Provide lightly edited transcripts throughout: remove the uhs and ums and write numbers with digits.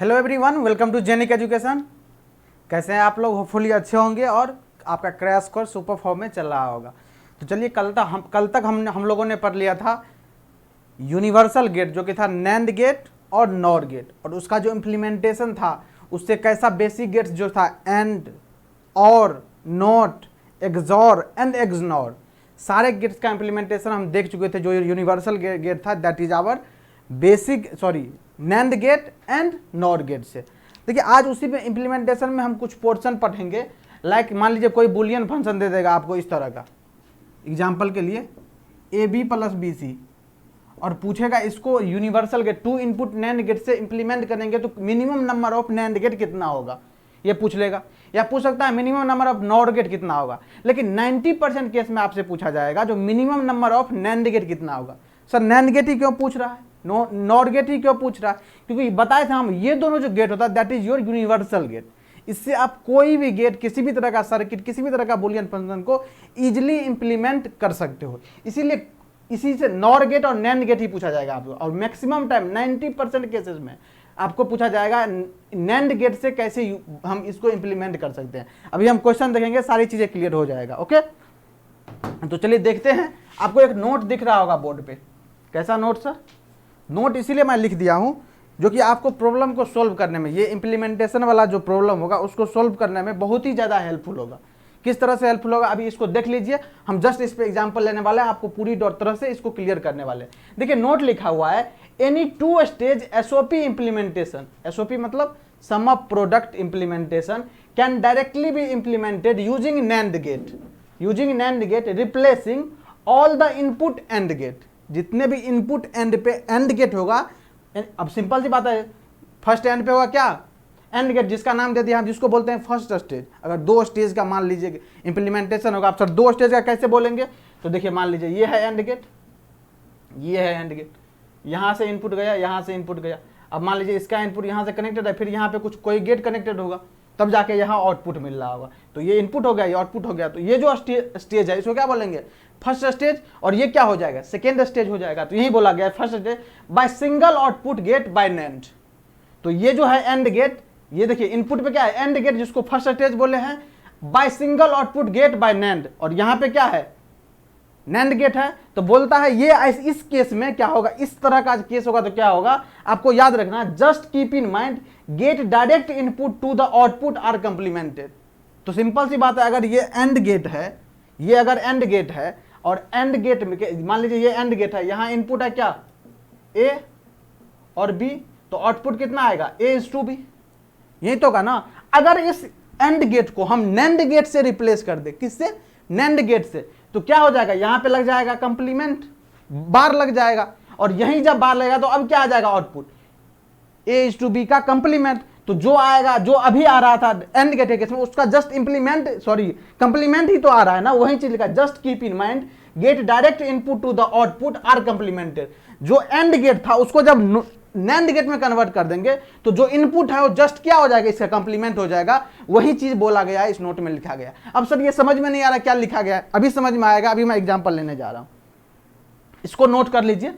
Hello everyone, welcome to Genic education. कैसे हैं आप लोग? होपफुली अच्छे होंगे और आपका क्रैश कोर्स सुपर फॉर्म में चल रहा होगा। तो चलिए, कल तक हम लोगों ने पढ़ लिया था यूनिवर्सल गेट, जो कि था नैंड गेट और नॉर गेट, और उसका जो इम्प्लीमेंटेशन था उससे कैसा बेसिक गेट्स जो था and, or, not, XOR and XNOR, सारे गेट्स का इम्प्लीमेंटेशन हम देख चुके थे। जो यूनिवर्सल गेट था that is our NAND gate and NOR gate से। देखिए, आज उसी में इम्प्लीमेंटेशन में हम कुछ पोर्शन पढ़ेंगे। लाइक मान लीजिए कोई बुलियन फंक्शन दे देगा आपको इस तरह का, एग्जाम्पल के लिए AB + BC, और पूछेगा इसको universal gate 2 input NAND gate से इंप्लीमेंट करेंगे तो minimum number of NAND gate कितना होगा, ये पूछ लेगा। या पूछ सकता है minimum number of NOR gate कितना होगा। लेकिन 90% केस में आपसे पूछा जाएगा जो minimum number of NAND gate कितना होगा। सर नैंड गेट ही क्यों पूछ रहा है, नॉर गेट ही क्यों पूछ रहा है? क्योंकि बताए थे हम, ये दोनों जो गेट होता है that is your universal gate. इससे आप कोई भी गेट, किसी भी तरह का सर्किट, किसी भी तरह का बुलियन फंक्शन को इजिली इंप्लीमेंट कर सकते हो। इसीलिए इसी से नॉर गेट और नैंड गेट ही पूछा जाएगा आपको। और मैक्सिमम टाइम 90% केसेस में आपको पूछा जाएगा नैंड गेट से कैसे हम इसको इंप्लीमेंट कर सकते हैं। अभी हम क्वेश्चन देखेंगे, सारी चीजें क्लियर हो जाएगा। ओके, तो चलिए देखते हैं। आपको एक नोट दिख रहा होगा बोर्ड पे। कैसा नोट सर? नोट इसीलिए मैं लिख दिया हूं जो कि आपको प्रॉब्लम को सोल्व करने में, ये इंप्लीमेंटेशन वाला जो प्रॉब्लम होगा उसको सोल्व करने में बहुत ही ज़्यादा हेल्पफुल होगा। किस तरह से हेल्पफुल होगा अभी इसको देख लीजिए। हम जस्ट इस पे एग्जांपल लेने वाले हैं, आपको पूरी तरह से इसको क्लियर करने वाले हैं। देखिए नोट लिखा हुआ है any 2 stage SOP implementation, SOP मतलब sum of product implementation, can directly be implemented using NAND gate replacing all the input AND gate. जितने भी इनपुट एंड पे एंड गेट होगा, अब सिंपल सी बात है, फर्स्ट एंड पे होगा क्या? एंड गेट, जिसका नाम दे दिया हम, जिसको बोलते हैं फर्स्ट स्टेज। अगर 2 स्टेज का मान लीजिए इंप्लीमेंटेशन होगा, आप सर 2 स्टेज का कैसे बोलेंगे? तो देखिए मान लीजिए ये है एंड गेट, ये है एंड गेट, यहाँ से इनपुट गया, यहाँ से इनपुट गया। अब मान लीजिए इसका इनपुट यहाँ से कनेक्टेड है, फिर यहाँ पे कोई गेट कनेक्टेड होगा, तब जाके यहाँ आउटपुट मिल रहा होगा। तो ये इनपुट हो गया, ये आउटपुट हो गया। तो ये जो स्टेज है इसको क्या बोलेंगे? First stage. और ये क्या हो जाएगा? सेकेंड स्टेज हो जाएगा। तो यही बोला गया first stage by single output gate by NAND. तो ये जो है एंड गेट, ये देखिए इनपुट पे क्या है? एंड गेट, जिसको फर्स्ट स्टेज बोले हैं, by single output gate by NAND. और यहाँ पे क्या है? नैंड गेट है। तो बोलता है ये इस केस में क्या होगा, इस तरह का केस होगा तो क्या होगा आपको याद रखना, just keep in mind gate direct input to the output are complemented. तो सिंपल सी बात है, अगर ये एंड गेट है, ये अगर एंड गेट है और एंड गेट में मान लीजिए ये एंड गेट है, यहां इनपुट है क्या? A और B, तो आउटपुट कितना आएगा? A/B। यही तो होगा ना। अगर इस एंड गेट को हम नैंड गेट से रिप्लेस कर दे, किससे? नैंड गेट से, तो क्या हो जाएगा? यहां पे लग जाएगा कंप्लीमेंट, बार लग जाएगा। और यहीं जब बार लगेगा तो अब क्या आ जाएगा? आउटपुट A/B का कंप्लीमेंट। तो जो आएगा, जो अभी आ रहा था एंड गेट केस में, उसका जस्ट कंप्लीमेंट ही तो आ रहा है ना, वही चीज लिखा, just keep in mind gate direct input to the output are complemented. जो एंड गेट था उसको जब नैंड गेट में कन्वर्ट कर देंगे तो जो इनपुट है वो जस्ट क्या हो जाएगा? इसका कंप्लीमेंट हो जाएगा। वही चीज बोला गया है, इस नोट में लिखा गया। अब सर ये समझ में नहीं आ रहा क्या लिखा गया है, अभी समझ में आएगा। अभी मैं एग्जांपल लेने जा रहा हूं, इसको नोट कर लीजिए,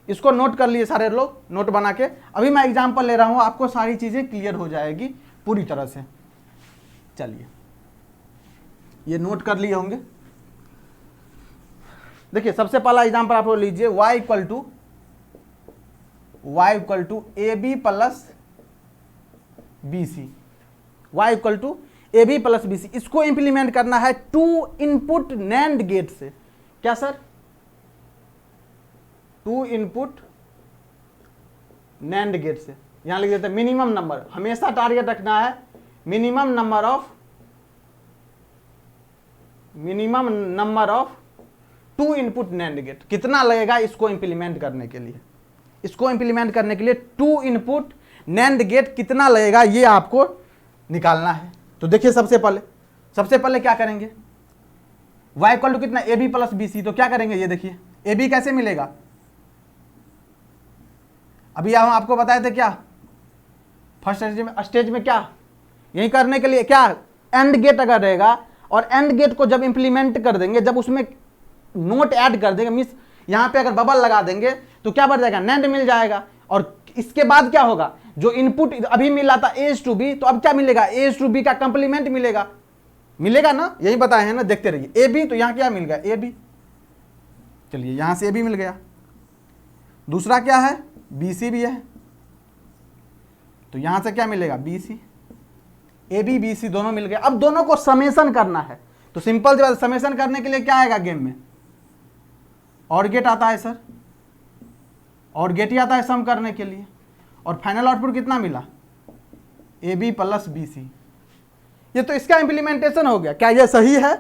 इसको नोट कर लिए सारे लोग, नोट बना के। अभी मैं एग्जांपल ले रहा हूं, आपको सारी चीजें क्लियर हो जाएगी पूरी तरह से। चलिए ये नोट कर लिए होंगे। देखिए सबसे पहला एग्जांपल आप लोग लीजिए, y equal to AB + BC, y equal to AB + BC। इसको इंप्लीमेंट करना है 2 इनपुट नैंड गेट से। क्या सर? 2 इनपुट नैंड गेट से। यहां लिख देते हैं मिनिमम नंबर, हमेशा टारगेट रखना है minimum number of 2 input NAND gate. कितना लगेगा इसको इंप्लीमेंट करने के लिए? इसको इंप्लीमेंट करने के लिए 2 इनपुट नैंड गेट कितना लगेगा ये आपको निकालना है। तो देखिए सबसे पहले क्या करेंगे? y इक्वल टू कितना? AB + BC। तो क्या करेंगे? ये देखिए AB कैसे मिलेगा? अभी हम आपको बताए थे क्या, फर्स्ट स्टेज में क्या यही करने के लिए क्या, एंड गेट अगर रहेगा और एंड गेट को जब इंप्लीमेंट कर देंगे, जब उसमें नोट ऐड कर देंगे, मींस यहां पे अगर बबल लगा देंगे तो क्या बढ़ जाएगा? नैंड मिल जाएगा। और इसके बाद क्या होगा? जो इनपुट अभी मिला था A/B, तो अब क्या मिलेगा, A/B का कंप्लीमेंट मिलेगा, मिलेगा ना, यही बताए हैं ना, देखते रहिए। AB, तो यहां क्या मिल गया, AB, चलिए यहां से AB मिल गया। दूसरा क्या है, BC भी है, तो यहां से क्या मिलेगा, BC। AB BC दोनों मिल गए। अब दोनों को समेशन करना है, तो सिंपल सी बात, समेशन करने के लिए क्या आएगा गेम में, और गेट आता है सर, और गेट ही आता है सम करने के लिए। और फाइनल आउटपुट कितना मिला, AB प्लस BC। ये तो इसका इंप्लीमेंटेशन हो गया। क्या ये सही है,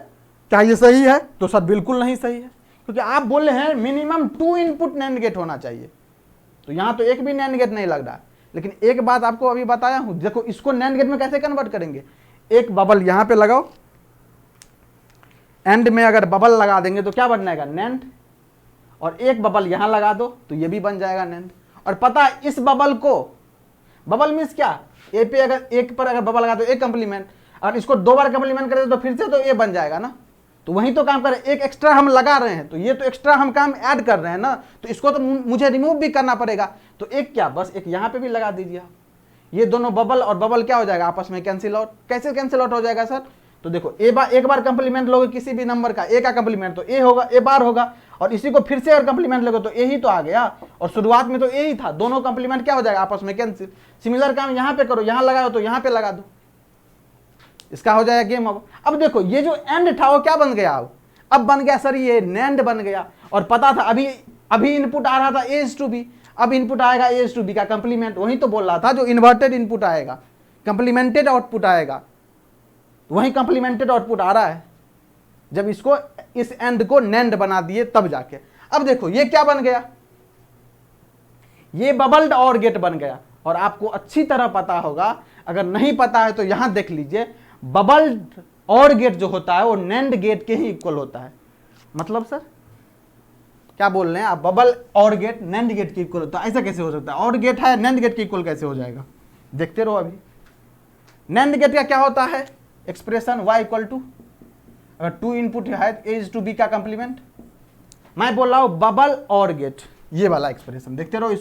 क्या ये सही है, तो सर बिल्कुल नहीं सही है, क्योंकि आप बोल रहे हैं मिनिमम 2 इनपुट नैंड गेट होना चाहिए, तो यहां तो एक भी नैंड गेट नहीं लग रहा है। लेकिन एक बात आपको अभी बताया हूं, देखो इसको नैंड गेट में कैसे कन्वर्ट करेंगे, एक बबल यहां पे लगाओ, एंड में अगर बबल लगा देंगे तो क्या बन जाएगा, नैंड, और एक बबल यहां लगा दो तो ये भी बन जाएगा नैंड। और पता है इस बबल को, बबल मीन्स क्या, ए पे अगर एक पर अगर बबल लगा दो एक कंप्लीमेंट, और इसको 2 बार कंप्लीमेंट करें तो फिर से तो ए बन जाएगा ना, तो वही तो काम करें, एक एक्स्ट्रा हम लगा रहे हैं, तो ये तो एक्स्ट्रा हम काम ऐड कर रहे हैं ना, तो इसको तो मुझे रिमूव भी करना पड़ेगा, तो एक क्या, बस एक यहां पे भी लगा दीजिए। ये दोनों बबल और बबल क्या हो जाएगा, आपस में कैंसिल आउट। कैसे कैंसिल आउट हो जाएगा सर, तो देखो एक बार कंप्लीमेंट लोगे किसी भी नंबर का, ए का कंप्लीमेंट तो ए होगा, ए बार होगा, और इसी को फिर से अगर कंप्लीमेंट लोगे तो ए ही तो आ गया, और शुरुआत में तो ए ही था, दोनों कंप्लीमेंट क्या हो जाएगा, आपस में कैंसिल। सिमिलर काम यहां पे करो, यहां लगाओ तो यहां पे लगा दो, इसका हो जाएगा गेम। अब देखो ये जो एंड था वो क्या बन गया, अब बन गया सर ये नैंड बन गया। और पता था अभी इनपुट आ रहा था A/B, अब इनपुट आएगा A/B का कंप्लीमेंट, वही तो बोल रहा था, जो इन्वर्टेड इनपुट आएगा कंप्लीमेंटेड आउटपुट आएगा, वही कंप्लीमेंटेड आउटपुट आ रहा है जब इसको इस एंड को नैंड बना दिए तब जाके। अब देखो ये क्या बन गया, ये बबल्ड और गेट बन गया। और आपको अच्छी तरह पता होगा, अगर नहीं पता है तो यहां देख लीजिए, बबल्ड और गेट जो होता है वो नैंड गेट के ही इक्वल होता है। मतलब सर क्या बोल रहे हैं आप, बबल और गेट नैंड गेट के इक्वल होता है, ऐसा कैसे हो सकता है, और गेट है नैंड गेट के इक्वल कैसे हो जाएगा, देखते रहो। अभी नैंड गेट का क्या होता है एक्सप्रेशन, y इक्वल टू, अगर 2 इनपुट है A/B का कंप्लीमेंट, मैं बोल रहा हूं बबल और गेट, ये वाला एक्सप्रेशन देखते रहो।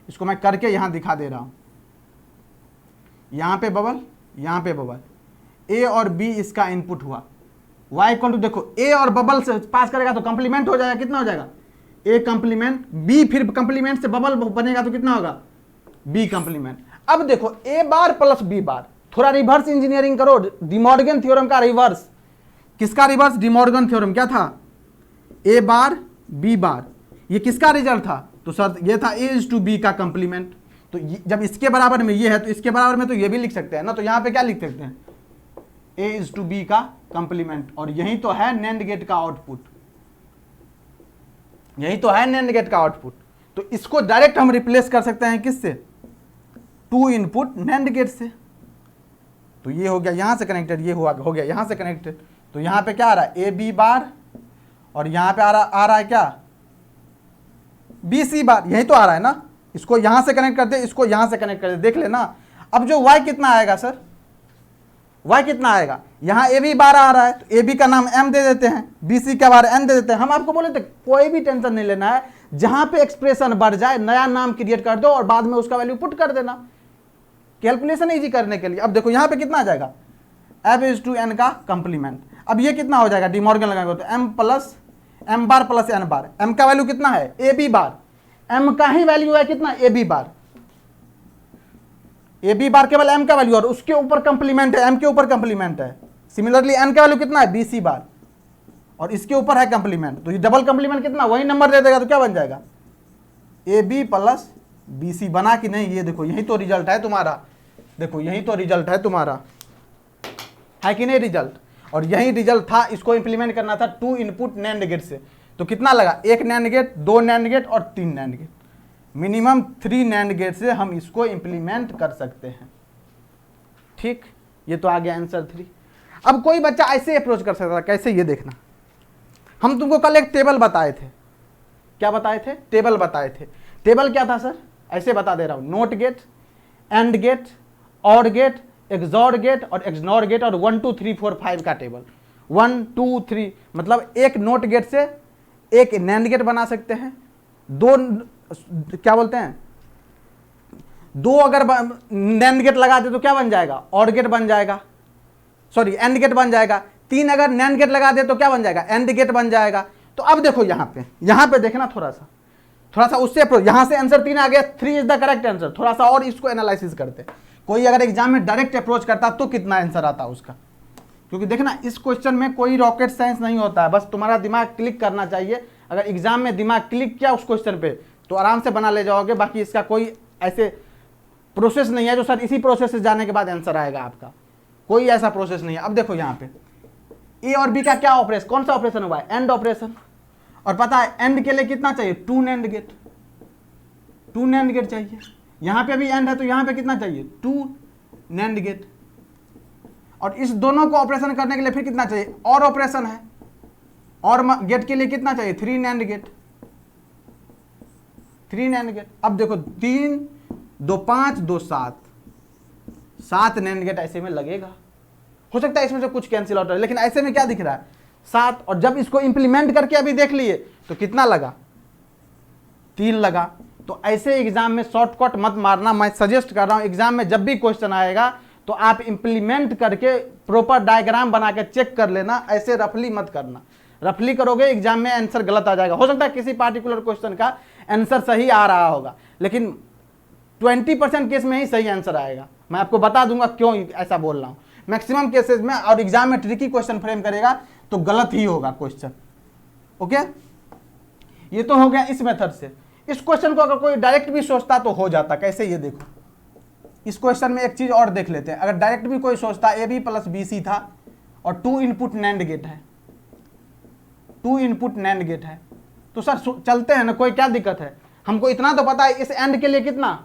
इसको मैं करके यहां दिखा दे रहा हूं, यहां पे बबल, यहां पे बबल, A और B इसका इनपुट हुआ, y इक्वल टू, देखो A और बबल से पास करेगा तो कंप्लीमेंट हो जाएगा, कितना हो जाएगा, A कंप्लीमेंट, B फिर कंप्लीमेंट से बबल बनेगा तो कितना होगा, B कंप्लीमेंट। अब देखो A बार प्लस B बार, थोड़ा रिवर्स इंजीनियरिंग करो, डिमॉर्गन थ्योरम का रिवर्स। किसका रिवर्स, डिमॉर्गन थ्योरम क्या था, A बार B बार, ये किसका रिजल्ट था, तो सर ये था A/B का कंप्लीमेंट। तो जब इसके बराबर में ये है तो इसके बराबर में तो ये भी लिख सकते हैं ना, तो यहां पे क्या लिख सकते हैं, A/B का कंप्लीमेंट। और यही तो है नैंड गेट का आउटपुट, यही तो है नैंड गेट का आउटपुट। तो इसको डायरेक्ट हम रिप्लेस कर सकते हैं किससे, 2 इनपुट नैंड गेट से। तो ये हो गया यहां से कनेक्टेड, ये हो गया यहां से कनेक्टेड। तो यहां पे क्या आ रहा है, AB बार, और यहां पे आ रहा है क्या, BC बार, यही तो आ रहा है ना। इसको यहां से कनेक्ट कर दे, इसको यहां से कनेक्ट कर दे, देख लेना। अब जो y कितना आएगा सर, y कितना आएगा, यहां AB बार आ रहा है तो AB का नाम M दे देते हैं, BC का बार N दे देते हैं। हम आपको बोले थे कोई भी टेंशन नहीं लेना है, जहां पे एक्सप्रेशन बढ़ जाए नया नाम क्रिएट कर दो और बाद में उसका वैल्यू पुट कर देना, कैलकुलेशन इजी करने के लिए। अब देखो यहां पे कितना आ जाएगा, F/N का कंप्लीमेंट। अब ये कितना हो जाएगा, डिमॉर्गन लगाएंगे तो M बार प्लस N बार, M का वैल्यू कितना है, AB बार, M का ही वैल्यू है कितना, AB बार, AB बार केवल M का वैल्यू, और उसके ऊपर कंप्लीमेंट है, M के ऊपर कंप्लीमेंट है। सिमिलरली N का वैल्यू कितना है, BC बार, और इसके ऊपर है कंप्लीमेंट, तो ये डबल कंप्लीमेंट कितना, वही नंबर दे देगा, तो क्या बन जाएगा, AB प्लस BC। बना कि नहीं, ये देखो यही तो रिजल्ट है तुम्हारा, देखो यही तो रिजल्ट है तुम्हारा, है कि नहीं रिजल्ट। और यही रिजल्ट था, इसको इंप्लीमेंट करना था 2 इनपुट नैंड गेट से। तो कितना लगा, 1 नैंड गेट, 2 नैंड गेट और 3 NAND gate, minimum 3 NAND gate से हम इसको इंप्लीमेंट कर सकते हैं। ठीक, ये तो आ गया आंसर 3। अब कोई बच्चा ऐसे अप्रोच कर सकता है, कैसे, ये देखना। हम तुमको कल एक टेबल बताए थे, क्या बताए थे, टेबल बताए थे। टेबल क्या था सर, ऐसे बता दे रहा हूं, नोट गेट, एंड गेट, और गेट, एक्सॉर गेट और एक्सनॉर गेट, और 1 2 3 4 5 का टेबल। 1 2 3 मतलब एक नोट गेट से एक नैंड गेट बना सकते हैं, 2 क्या बोलते हैं, दो अगर नैंड गेट लगा दे तो क्या बन जाएगा, और गेट बन जाएगा, सॉरी एंड गेट बन जाएगा। तीन अगर नैंड गेट लगा दे तो क्या बन जाएगा, एंड गेट बन जाएगा। तो अब देखो यहाँ पे देखना थोड़ा सा उससे यहाँ से आंसर 3 आ गया, 3 इज द करेक्ट आंसर। थोड़ा सा और इसको एनालिसिस करते, कोई अगर एग्जाम में डायरेक्ट अप्रोच करता तो कितना आंसर आता उसका, क्योंकि देखना इस क्वेश्चन में कोई रॉकेट साइंस नहीं होता है, बस तुम्हारा दिमाग क्लिक करना चाहिए। अगर एग्जाम में दिमाग क्लिक किया उस क्वेश्चन पे तो आराम से बना ले जाओगे। बाकी इसका कोई ऐसे प्रोसेस नहीं है जो सर इसी प्रोसेस से जाने के बाद आंसर आएगा आपका, कोई ऐसा प्रोसेस नहीं है। अब देखो यहाँ पे ए और बी का क्या ऑपरेशन, कौन सा ऑपरेशन हुआ है, एंड ऑपरेशन। और पता है एंड के लिए कितना चाहिए, 2 नैंड गेट, 2 नैंड गेट चाहिए। यहाँ पे भी एंड है तो यहाँ पे कितना चाहिए, 2 नैंड गेट। और इस दोनों को ऑपरेशन करने के लिए फिर कितना चाहिए, और ऑपरेशन है, और गेट के लिए कितना चाहिए, 3 नैंड गेट, 3 नैंड गेट। अब देखो 3 2 5 2 7 नैंड गेट ऐसे में लगेगा। हो सकता है इसमें से कुछ कैंसिल आउट है, लेकिन ऐसे में क्या दिख रहा है, 7। और जब इसको इंप्लीमेंट करके अभी देख लिए तो कितना लगा, 3 लगा। तो ऐसे एग्जाम में शॉर्टकट मत मारना, मैं सजेस्ट कर रहा हूं एग्जाम में जब भी क्वेश्चन आएगा तो आप इंप्लीमेंट करके प्रॉपर डायग्राम बना के चेक कर लेना, ऐसे रफली मत करना। रफली करोगे एग्जाम में आंसर गलत आ जाएगा। हो सकता है किसी पार्टिकुलर क्वेश्चन का आंसर सही आ रहा होगा, लेकिन 20% केस में ही सही आंसर आएगा। मैं आपको बता दूंगा क्यों ऐसा बोल रहा हूं। मैक्सिमम केसेस में और एग्जाम में ट्रिकी क्वेश्चन फ्रेम करेगा तो गलत ही होगा क्वेश्चन। ओके, ये तो हो गया इस मेथड से। इस क्वेश्चन को अगर कोई डायरेक्ट भी सोचता तो हो जाता, कैसे, ये देखो इस क्वेश्चन में एक चीज और देख लेते हैं। अगर डायरेक्ट भी कोई सोचता A B plus B C था और 2 इनपुट नैंड गेट है, 2 इनपुट नैंड गेट है, तो सर चलते हैं ना, कोई क्या दिक्कत है। हमको इतना तो पता है इस एंड के लिए कितना,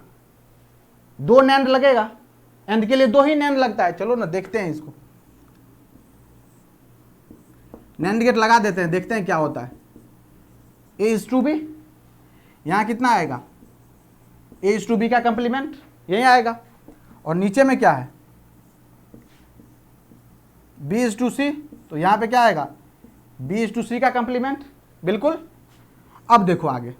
2 नैंड लगेगा, एंड के लिए 2 ही नैंड लगता है। चलो ना देखते हैं इसको, नैंड गेट लगा देते हैं, देखते हैं क्या होता है। ए इज टू बी, यहां कितना आएगा, ए इज टू बी का कंप्लीमेंट यही आएगा। और नीचे में क्या है, बी इज टू सी, तो यहां पे क्या आएगा, बी इज टू सी का कंप्लीमेंट, बिल्कुल। अब देखो आगे,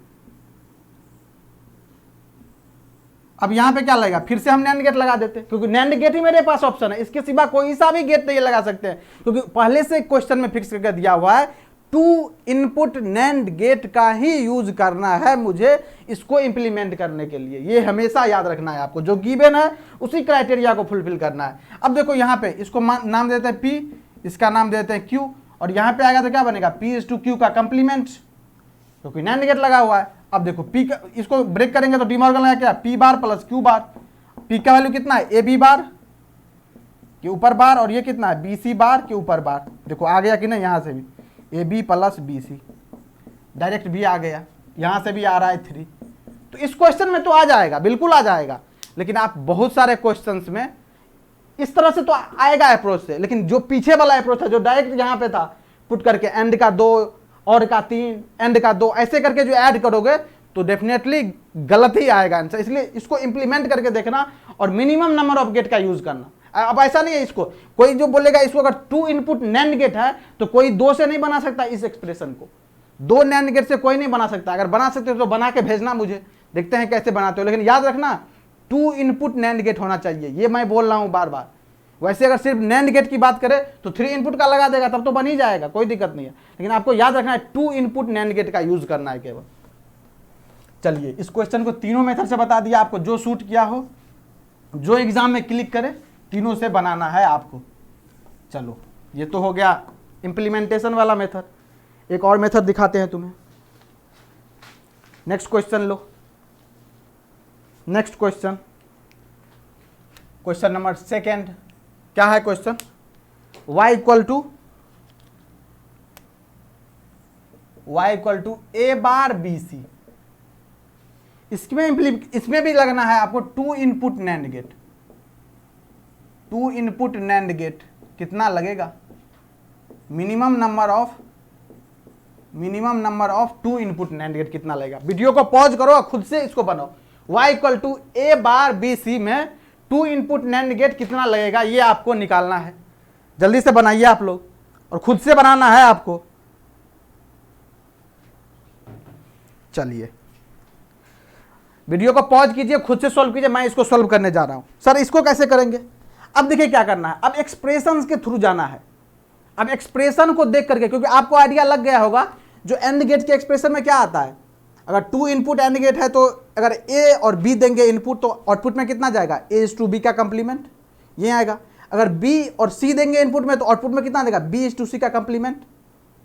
अब यहां पे क्या लगेगा, फिर से हम नैंड गेट लगा देते हैं, क्योंकि नैंड गेट ही मेरे पास ऑप्शन है, इसके सिवा कोई सा भी गेट नहीं लगा सकते हैं, क्योंकि पहले से क्वेश्चन में फिक्स करके दिया हुआ है 2 इनपुट नैंड गेट का ही यूज करना है मुझे इसको इंप्लीमेंट करने के लिए। ये हमेशा याद रखना है आपको, जो गिवन है उसी क्राइटेरिया को फुलफिल करना है। अब देखो यहाँ पे इसको नाम देते हैं P, इसका नाम देते हैं Q, और यहाँ पे आएगा तो क्या बनेगा, P इज टू Q का कंप्लीमेंट, क्योंकि नैंड गेट लगा हुआ है। अब देखो P का, इसको ब्रेक करेंगे तो डीमॉर्गन लगा क्या, P बार प्लस Q बार। P का वैल्यू कितना है, AB बार के ऊपर बार, और ये कितना है, BC बार के ऊपर बार। देखो आ गया कि नहीं, यहाँ से भी AB प्लस BC, डायरेक्ट भी आ गया, यहाँ से भी आ रहा है 3। तो इस क्वेश्चन में तो आ जाएगा, बिल्कुल आ जाएगा, लेकिन आप बहुत सारे क्वेश्चंस में इस तरह से तो आएगा अप्रोच से, लेकिन जो पीछे वाला अप्रोच था जो डायरेक्ट यहाँ पे था पुट करके एंड का 2 और का 3 एंड का 2 ऐसे करके जो ऐड करोगे तो डेफिनेटली गलत ही आएगा आंसर। इसलिए इसको इंप्लीमेंट करके देखना और मिनिमम नंबर ऑफ गेट का यूज करना। अब ऐसा नहीं है, इसको कोई जो बोलेगा इसको अगर 2 इनपुट नैंड गेट है तो कोई 2 से नहीं बना सकता इस एक्सप्रेशन को, 2 नैंड गेट से कोई नहीं बना सकता। अगर बना सकते हो तो बना के भेजना मुझे, देखते हैं कैसे बनाते हो, लेकिन याद रखना 2 इनपुट नैंड गेट होना चाहिए, ये मैं बोल रहा हूं बार बार। वैसे अगर सिर्फ नैंड गेट की बात करें तो 3 इनपुट का लगा देगा तब तो बन ही जाएगा, कोई दिक्कत नहीं है, लेकिन आपको याद रखना है 2 इनपुट नैंड गेट का यूज करना है केवल। चलिए इस क्वेश्चन को तीनों मेथड से बता दिया आपको, जो सूट किया हो, जो एग्जाम में क्लिक करे, तीनों से बनाना है आपको। चलो ये तो हो गया इंप्लीमेंटेशन वाला मेथड। एक और मेथड दिखाते हैं तुम्हें। नेक्स्ट क्वेश्चन लो, नेक्स्ट क्वेश्चन, क्वेश्चन नंबर 2। क्या है question, y equal to a bar BC। इसमें भी लगना है आपको 2 input NAND gate, 2 input NAND gate कितना लगेगा, minimum number of 2 input NAND gate कितना लगेगा। वीडियो को पॉज करो और खुद से इसको बनाओ। y equal to a bar BC में 2 इनपुट नैंड गेट कितना लगेगा ये आपको निकालना है। जल्दी से बनाइए आप लोग, और खुद से बनाना है आपको। चलिए वीडियो को पॉज कीजिए, खुद से सॉल्व कीजिए, मैं इसको सॉल्व करने जा रहा हूं। सर इसको कैसे करेंगे? अब देखिए क्या करना है, अब एक्सप्रेशंस के थ्रू जाना है। अब एक्सप्रेशन को देख करके, क्योंकि आपको आइडिया लग गया होगा जो एंड गेट के एक्सप्रेशन में क्या आता है। अगर 2 इनपुट एंड गेट है तो अगर ए और बी देंगे इनपुट तो आउटपुट में कितना जाएगा, A/B का कंप्लीमेंट, ये आएगा। अगर बी और सी देंगे इनपुट में तो आउटपुट में कितना देगा, B/C का कंप्लीमेंट,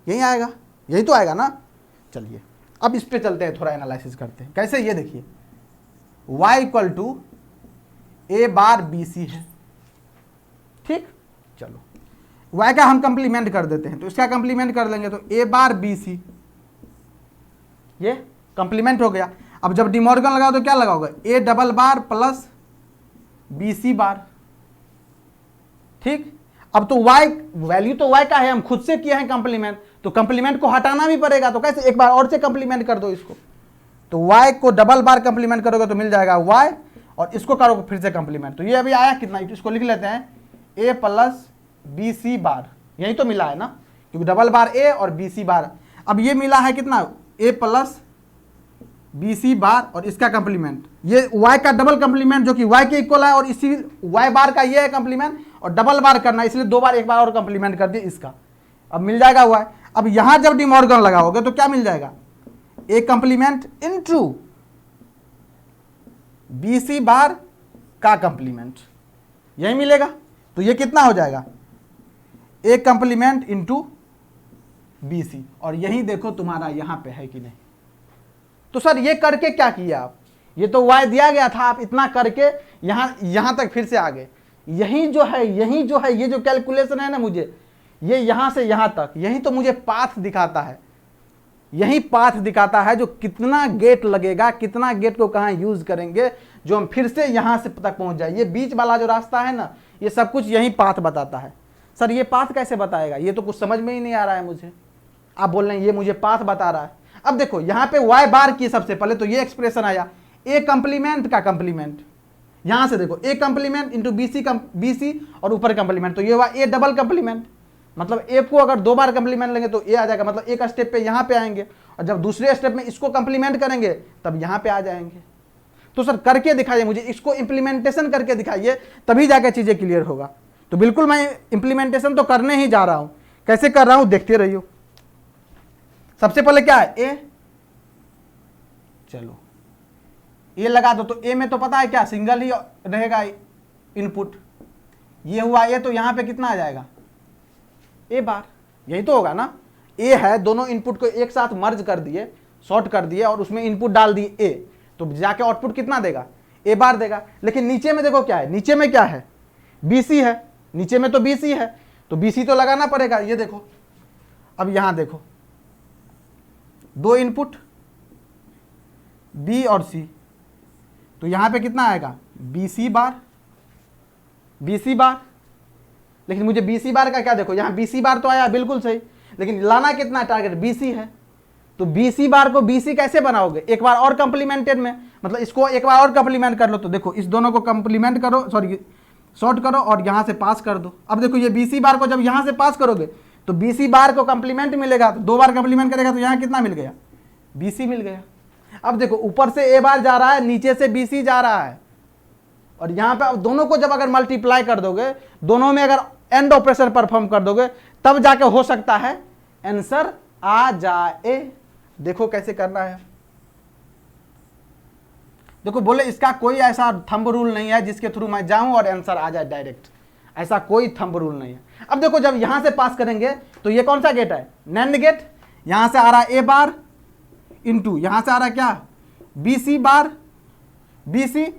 यही आएगा, यही तो आएगा ना। चलिए अब इस पे चलते हैं, थोड़ा एनालिसिस करते हैं। कैसे, ये देखिए y = A⁻BC है, ठीक। चलो y का हम कंप्लीमेंट कर देते हैं, तो इसका कंप्लीमेंट कर लेंगे तो A⁻BC, ये कंप्लीमेंट हो गया। अब जब डिमॉर्गन लगाओ तो क्या लगाओगे, A⁻+ BC⁻, ठीक। अब तो y वैल्यू तो y का है, हम खुद से किए हैं कंप्लीमेंट, तो कंप्लीमेंट को हटाना भी पड़ेगा, तो कैसे, एक बार और से कंप्लीमेंट कर दो इसको। तो y को डबल बार कंप्लीमेंट करोगे तो मिल जाएगा y, और इसको करोगे फिर से कंप्लीमेंट, तो ये अभी आया कितना, इसको लिख लेते हैं A+BC⁻, यही तो मिला है ना, क्योंकि डबल बार a और BC⁻। अब ये मिला है कितना, A+BC⁻ और इसका कंप्लीमेंट, ये y का डबल कंप्लीमेंट जो कि y के इक्वल है, और इसी y बार का ये है कंप्लीमेंट, और डबल बार करना है, इसलिए 2 बार, एक बार और कंप्लीमेंट कर दिए इसका। अब मिल जाएगा y। अब यहां जब डिमॉर्गन लगाओगे तो क्या मिल जाएगा, A कंप्लीमेंट इनटू BC⁻ का कंप्लीमेंट, यही मिलेगा। तो ये कितना हो जाएगा, A कंप्लीमेंट इनटू BC, और यही देखो तुम्हारा यहां पे है कि नहीं। तो सर ये करके क्या किया आप, ये तो y दिया गया था, आप इतना करके यहां तक फिर से आ गए। यही जो है ये जो कैलकुलेशन है ना, मुझे ये यहां से यहां तक, यही तो मुझे पाथ दिखाता है, यही पाथ दिखाता है जो कितना गेट लगेगा, कितना गेट को कहां यूज करेंगे, जो हम फिर से यहां से तक पहुंच जाए। ये बीच वाला जो रास्ता है ना, ये सब कुछ यही पाथ बताता है। सर ये पाथ कैसे बताएगा, ये तो कुछ समझ में ही नहीं आ रहा है मुझे। आप बोल रहे हैं ये मुझे पाथ बता रहा है। अब देखो यहाँ पे y बार की सबसे पहले तो ये एक्सप्रेशन आया, A कंप्लीमेंट का कंप्लीमेंट, यहां से देखो A कंप्लीमेंट इंटू BC और ऊपर कंप्लीमेंट, तो ये हुआ A डबल कंप्लीमेंट। मतलब A को अगर 2 बार कंप्लीमेंट लेंगे तो A आ जाएगा, मतलब एक स्टेप पे यहाँ पे आएंगे, और जब दूसरे स्टेप में इसको कंप्लीमेंट करेंगे तब यहाँ पे आ जाएंगे। तो सर करके दिखाइए मुझे, इसको इंप्लीमेंटेशन करके दिखाइए, तभी जाकर चीजें क्लियर होगा। तो बिल्कुल मैं इंप्लीमेंटेशन तो करने ही जा रहा हूं, कैसे कर रहा हूं देखते रहिए। सबसे पहले क्या है, A, चलो A लगा दो, तो A में तो पता है क्या, सिंगल ही रहेगा इनपुट, ये हुआ A, तो यहां पे कितना आ जाएगा, A⁻, यही तो होगा ना। A है, दोनों इनपुट को एक साथ मर्ज कर दिए, शॉर्ट कर दिए, और उसमें इनपुट डाल दिए A, तो जाके आउटपुट कितना देगा, A⁻ देगा। लेकिन नीचे में देखो क्या है, नीचे में क्या है, BC है, नीचे में तो BC है, तो BC तो लगाना पड़ेगा। ये देखो, अब यहां देखो 2 इनपुट B और C, तो यहां पे कितना आएगा, BC⁻, लेकिन मुझे BC⁻ का क्या, देखो यहाँ BC⁻ तो आया बिल्कुल सही, लेकिन लाना कितना टारगेट, BC है। तो BC⁻ को BC कैसे बनाओगे, एक बार और कंप्लीमेंटेड में, मतलब इसको एक बार और कंप्लीमेंट कर लो। तो देखो इस दोनों को कंप्लीमेंट करो, सॉरी शॉर्ट करो, और यहाँ से पास कर दो। अब देखो ये BC⁻ को जब यहाँ से पास करोगे तो BC⁻ को कंप्लीमेंट मिलेगा, तो 2 बार कंप्लीमेंट करेगा तो यहाँ कितना मिल गया, BC मिल गया। अब देखो ऊपर से A⁻ जा रहा है, नीचे से BC जा रहा है, और यहाँ पे अब दोनों को जब अगर मल्टीप्लाई कर दोगे, दोनों में अगर एंड ऑपरेशन परफॉर्म कर दोगे, तब जाके हो सकता है आंसर आ जाए। देखो कैसे करना है, देखो बोले इसका कोई ऐसा थंब रूल नहीं है जिसके थ्रू मैं जाऊं और आंसर आ जाए डायरेक्ट, ऐसा कोई थंब रूल नहीं है। अब देखो जब यहां से पास करेंगे तो ये कौन सा गेट है, नैंड गेट, यहां से आ रहा है A⁻ इंटू यहां से आ रहा है क्या, BC,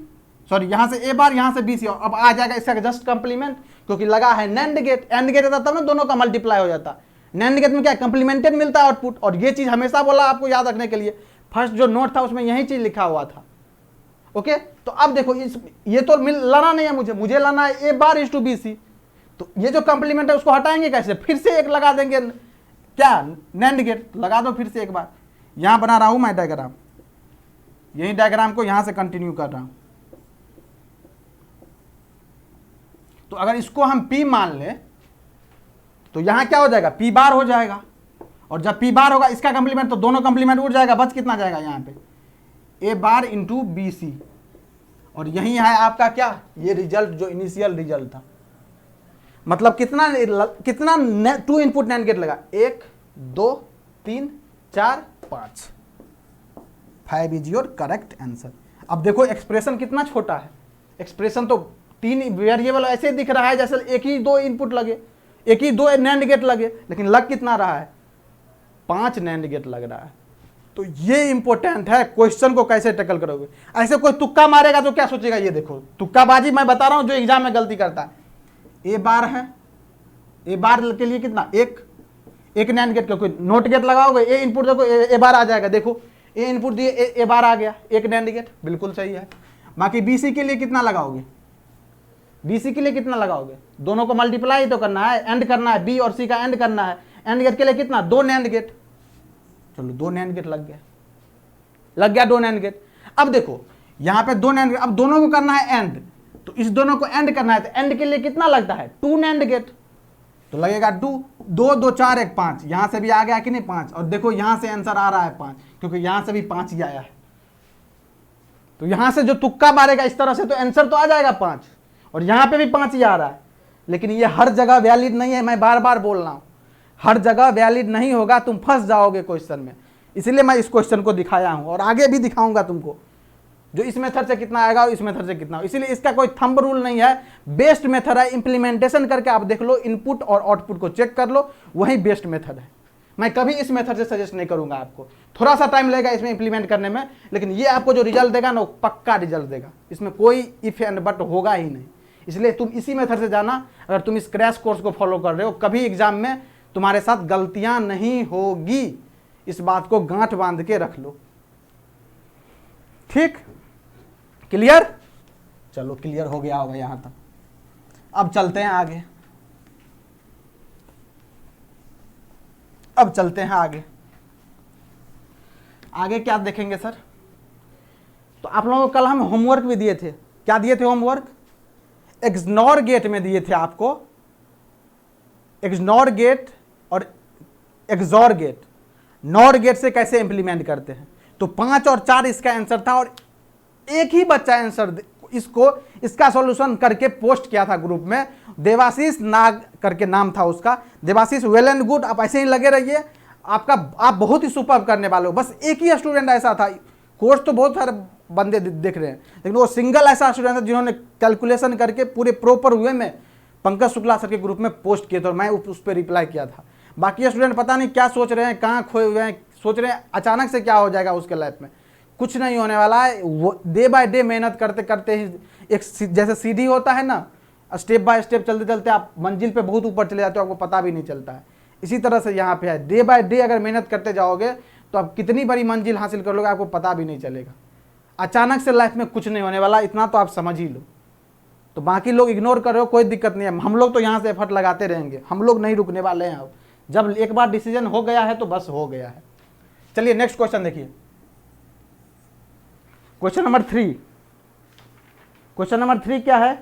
सॉरी यहां से A⁻, यहां से BC, और अब आ जाएगा इसका जस्ट कंप्लीमेंट, क्योंकि लगा है नैंड गेट। एंड गेट रहता तब ना दोनों का मल्टीप्लाई हो जाता। नैंड गेट में क्या कंप्लीमेंटेड मिलता है आउटपुट, और ये चीज हमेशा बोला आपको याद रखने के लिए, फर्स्ट जो नोट था उसमें यही चीज लिखा हुआ था। ओके, तो अब देखो ये तो लाना नहीं है मुझे लाना है A⁻ BC। तो ये जो कंप्लीमेंट है उसको हटाएंगे कैसे, फिर से एक लगा देंगे, क्या नैंड गेट लगा दो फिर से एक बार। यहां बना रहा हूं मैं डायग्राम, यही डायग्राम को यहां से कंटिन्यू कर रहा हूं। तो अगर इसको हम P मान ले तो यहां क्या हो जाएगा, P⁻ हो जाएगा, और जब P⁻ होगा इसका कंप्लीमेंट तो दोनों कंप्लीमेंट उड़ जाएगा, बच कितना जाएगा यहाँ पे ए बार इंटू बी सी, और यही है आपका क्या, ये रिजल्ट जो इनिशियल रिजल्ट था। मतलब कितना कितना 2 इनपुट नैंड गेट लगा, 1 2 3 4 5, 5 इज योर करेक्ट आंसर। अब देखो एक्सप्रेशन कितना छोटा है, एक्सप्रेशन तो 3 वेरिएबल ऐसे दिख रहा है जैसे एक ही 2 इनपुट लगे, एक ही 2 नैंड गेट लगे, लेकिन लग कितना रहा है, 5 नैंड गेट लग रहा है। तो ये इंपॉर्टेंट है, क्वेश्चन को कैसे टैकल करोगे। ऐसे कोई तुक्का मारेगा तो क्या सोचेगा, ये देखो तुक्काबाजी मैं बता रहा हूं जो एग्जाम में गलती करता है। ए बार है, ए बार के लिए कितना, एक नैंड गेट का कोई नोट गेट लगाओगे, ए इनपुट देखो ए बार आ जाएगा, देखो ए इनपुट दिए ए बार आ गया, एक नैंड गेट, बिल्कुल सही है। बाकी बीसी के लिए कितना लगाओगे, बीसी के लिए कितना लगाओगे, दोनों को मल्टीप्लाई तो करना है, एंड करना है, बी और सी का एंड करना है। एंड गेट के लिए कितना, 2 नैंड गेट, चलो 2 नैंड गेट लग गया 2 नैंड गेट। अब देखो यहां पे 2 नैंड गेट, अब दोनों को करना है एंड, तो इस दोनों को एंड करना है, तो एंड के लिए कितना लगता है, 2 नैंड गेट, तो लगेगा 2 2 4 1 5, यहां से भी आ गया कि नहीं 5, और देखो यहां से आंसर आ रहा है 5, क्योंकि यहां से भी 5 ही आया है। तो यहां से जो तुक्का मारेगा इस तरह से तो आंसर तो आ जाएगा 5, और यहां पे भी 5 ही आ रहा है। लेकिन ये हर जगह वैलिड नहीं है, मैं बार बार बोल रहा हूं, हर जगह वैलिड नहीं होगा, तुम फंस जाओगे क्वेश्चन में। इसलिए मैं इस क्वेश्चन को दिखाया हूं और आगे भी दिखाऊंगा तुमको, जो इस मेथड से कितना आएगा और इस मेथड से कितना। इसीलिए इसका कोई थंब रूल नहीं है, बेस्ट मेथड है। इंप्लीमेंटेशन करके आप देख लो, इनपुट और आउटपुट को चेक कर लो, वही बेस्ट मेथड है। मैं कभी इस मेथड से सजेस्ट नहीं करूंगा आपको, थोड़ा सा टाइम लगेगा इसमें इंप्लीमेंट करने में, लेकिन ये आपको जो रिजल्ट देगा ना वो पक्का रिजल्ट देगा, इसमें कोई इफ एंड बट होगा ही नहीं। इसलिए तुम इसी मेथड से जाना, अगर तुम इस क्रैश कोर्स को फॉलो कर रहे हो, कभी एग्जाम में तुम्हारे साथ गलतियां नहीं होगी, इस बात को गांठ बांध के रख लो। ठीक, क्लियर, चलो क्लियर हो गया होगा यहां तक। अब चलते हैं आगे, अब चलते हैं आगे। आगे क्या देखेंगे सर, तो आप लोगों को कल हम होमवर्क भी दिए थे, क्या दिए थे होमवर्क, एक्सनॉर गेट में दिए थे आपको, एक्सनॉर गेट और एक्सॉर गेट, नॉर गेट से कैसे इंप्लीमेंट करते हैं। तो 5 और 4 इसका आंसर था, और एक ही बच्चा आंसर इसका सॉल्यूशन करके पोस्ट किया था ग्रुप में, देवाशीष नाग करके नाम था उसका। देवाशीष वेल एंड गुड, आप ऐसे ही लगे रहिए, आप बहुत ही सुपर करने वाले हो। बस एक ही स्टूडेंट ऐसा था, कोर्स तो बहुत सारे बंदे देख रहे हैं, लेकिन वो सिंगल ऐसा स्टूडेंट था जिन्होंने कैलकुलेशन करके पूरे प्रॉपर वे में पंकज शुक्ला सर के ग्रुप में पोस्ट किए थे, और मैं उस पर रिप्लाई किया था। बाकी स्टूडेंट पता नहीं क्या सोच रहे हैं, कहाँ खोए हुए हैं, सोच रहे हैं अचानक से क्या हो जाएगा उसके लाइफ में। कुछ नहीं होने वाला है, वो डे बाय डे मेहनत करते करते ही, एक जैसे सीढ़ी होता है ना, स्टेप बाय स्टेप चलते चलते आप मंजिल पे बहुत ऊपर चले जाते हो, आपको पता भी नहीं चलता है। इसी तरह से यहाँ पे है, डे बाय डे अगर मेहनत करते जाओगे तो आप कितनी बड़ी मंजिल हासिल कर लोगे आपको पता भी नहीं चलेगा। अचानक से लाइफ में कुछ नहीं होने वाला, इतना तो आप समझ ही लो। तो बाकी लोग इग्नोर कर रहे हो, कोई दिक्कत नहीं है, हम लोग तो यहाँ से एफर्ट लगाते रहेंगे, हम लोग नहीं रुकने वाले हैं। अब जब एक बार डिसीजन हो गया है तो बस हो गया है। चलिए नेक्स्ट क्वेश्चन देखिए, क्वेश्चन नंबर 3। क्वेश्चन नंबर 3 क्या है,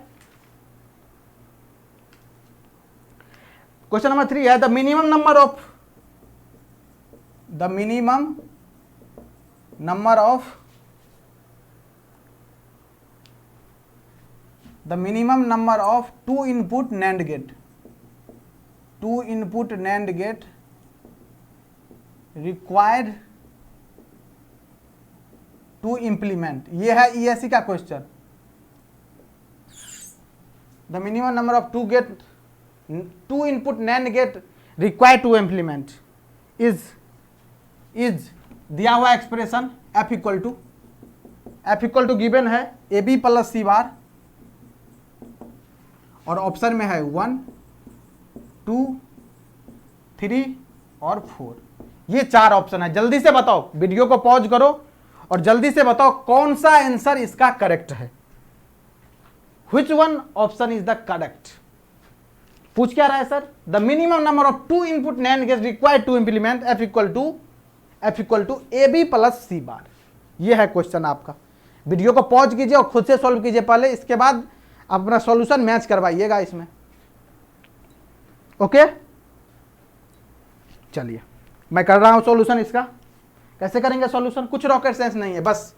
क्वेश्चन नंबर 3 है the minimum number of two input NAND gate required to implement. ये है ESE का question. The minimum number of two input NAND gate required to implement is दिया हुआ expression F equal to given है AB plus C bar, और option में है 1 2 3 और 4। ये 4 ऑप्शन है। जल्दी से बताओ, वीडियो को पॉज करो और जल्दी से बताओ कौन सा आंसर इसका करेक्ट है। Which one option is the correct? पूछ क्या रहा है sir, the minimum number of two input NAND gates required to implement F equal to AB plus C bar. ये है क्वेश्चन आपका। वीडियो को पॉज कीजिए और खुद से सॉल्व कीजिए पहले, इसके बाद अपना सॉल्यूशन मैच करवाइएगा इसमें। ओके, चलिए मैं कर रहा हूं सॉल्यूशन इसका। कैसे करेंगे सॉल्यूशन, कुछ रॉकेट साइंस नहीं है, बस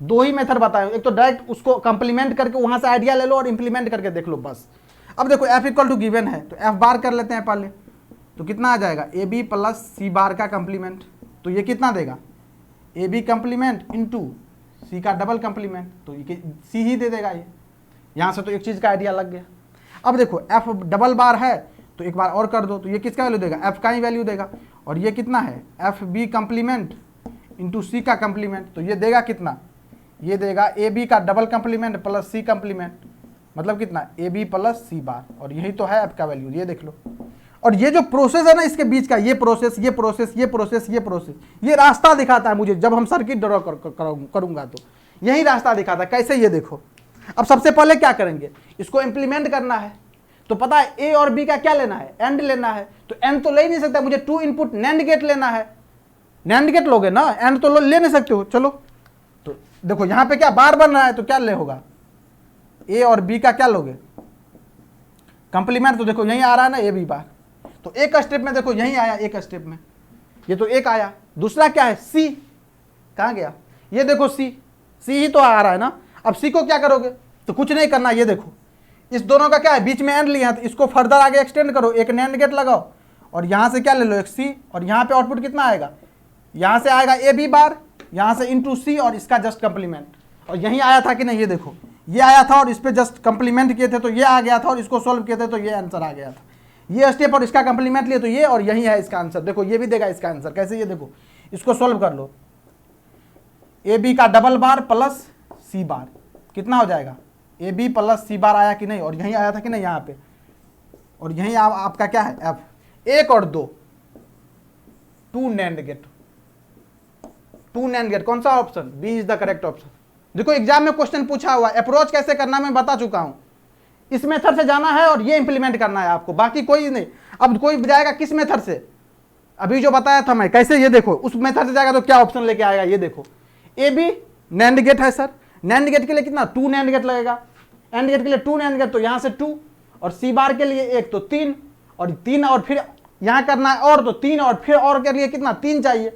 दो ही मेथड बताए, एक तो डायरेक्ट उसको कंप्लीमेंट करके वहां से आइडिया ले लो और इंप्लीमेंट करके देख लो बस। अब देखो एफ इक्वल टू गिवन है तो एफ बार कर लेते हैं पहले, तो कितना आ जाएगा ए बी प्लस सी बार का कंप्लीमेंट, तो ये कितना देगा ए बी कंप्लीमेंट इंटू सी का डबल कंप्लीमेंट, तो ये सी ही दे देगा ये। यहाँ से तो एक चीज़ का आइडिया लग गया। अब देखो एफ डबल बार है तो एक बार और कर दो, तो ये किसका वैल्यू देगा एफ का ही वैल्यू देगा, और ये कितना है एफ बी कंप्लीमेंट इंटू सी का कंप्लीमेंट, तो ये देगा कितना, ये देगा ए बी का डबल कंप्लीमेंट प्लस सी कंप्लीमेंट, मतलब कितना ए बी प्लस सी बार, और यही तो है एफ का वैल्यू, ये देख लो। और ये जो प्रोसेस है ना इसके बीच का, ये प्रोसेस ये प्रोसेस ये प्रोसेस ये प्रोसेस, ये रास्ता दिखाता है मुझे जब हम सर्किट ड्रॉ करूंगा तो यही रास्ता दिखाता है। कैसे, ये देखो। अब सबसे पहले क्या करेंगे, इसको इंप्लीमेंट करना है, तो पता है ए और बी का क्या लेना है, एंड लेना है, तो एंड तो ले ही नहीं सकता, मुझे 2 इनपुट नैंड गेट लेना है। नैंड गेट लोगे ना, एंड तो ले नहीं सकते हो। चलो तो देखो यहाँ पे क्या बार बन रहा है, तो क्या ले होगा ए और बी का क्या लोगे कंप्लीमेंट, तो देखो यही आ रहा है ना ए बी बार, तो एक स्टेप में देखो यही आया, एक स्टेप में ये तो एक आया। दूसरा क्या है सी, कहाँ गया, ये देखो सी ही तो आ रहा है ना। अब सी को क्या करोगे, तो कुछ नहीं करना, ये देखो इस दोनों का क्या है बीच में एंड लिया है, तो इसको फर्दर आगे एक्सटेंड करो, एक नैंड गेट लगाओ और यहाँ से क्या ले लो एक सी, और यहाँ पे आउटपुट कितना आएगा, यहाँ से आएगा ए बी बार, यहाँ से इंटू सी और इसका जस्ट कंप्लीमेंट, और यही आया था कि नहीं, ये देखो ये आया था और इस पर जस्ट कंप्लीमेंट किए थे तो ये आ गया था, और इसको सोल्व किए थे तो ये आंसर आ गया था। ये स्टेप और इसका कंप्लीमेंट लिए तो ये, और यही है इसका आंसर। देखो ये भी देगा इसका आंसर, कैसे, ये देखो इसको सोल्व कर लो, ए बी का डबल बार प्लस सी बार कितना हो जाएगा, ए बी प्लस सी बार आया कि नहीं, और यही आया था कि नहीं यहाँ पे, और यही आपका क्या है एफ, 1 और 2 2 नैंड गेट, 2 नैंड गेट, कौन सा option, B is the correct option. देखो एग्जाम में क्वेश्चन पूछा हुआ, अप्रोच कैसे करना मैं बता चुका हूं, इस मेथड से जाना है और ये इंप्लीमेंट करना है आपको, बाकी कोई नहीं। अब कोई जाएगा किस मेथड से, अभी जो बताया था मैं कैसे, ये देखो उस मेथड से जाएगा तो क्या ऑप्शन लेके आएगा, ये देखो ए बी नैंड गेट है सर, नैंड गेट के लिए कितना 2 नैंड गेट लगेगा, एंड गेट के लिए 2 नैंड गेट, तो यहाँ से 2, और सी बार के लिए 1 तो 3, और 3 और फिर यहाँ करना है और, तो 3 और फिर और के लिए कितना 3 चाहिए,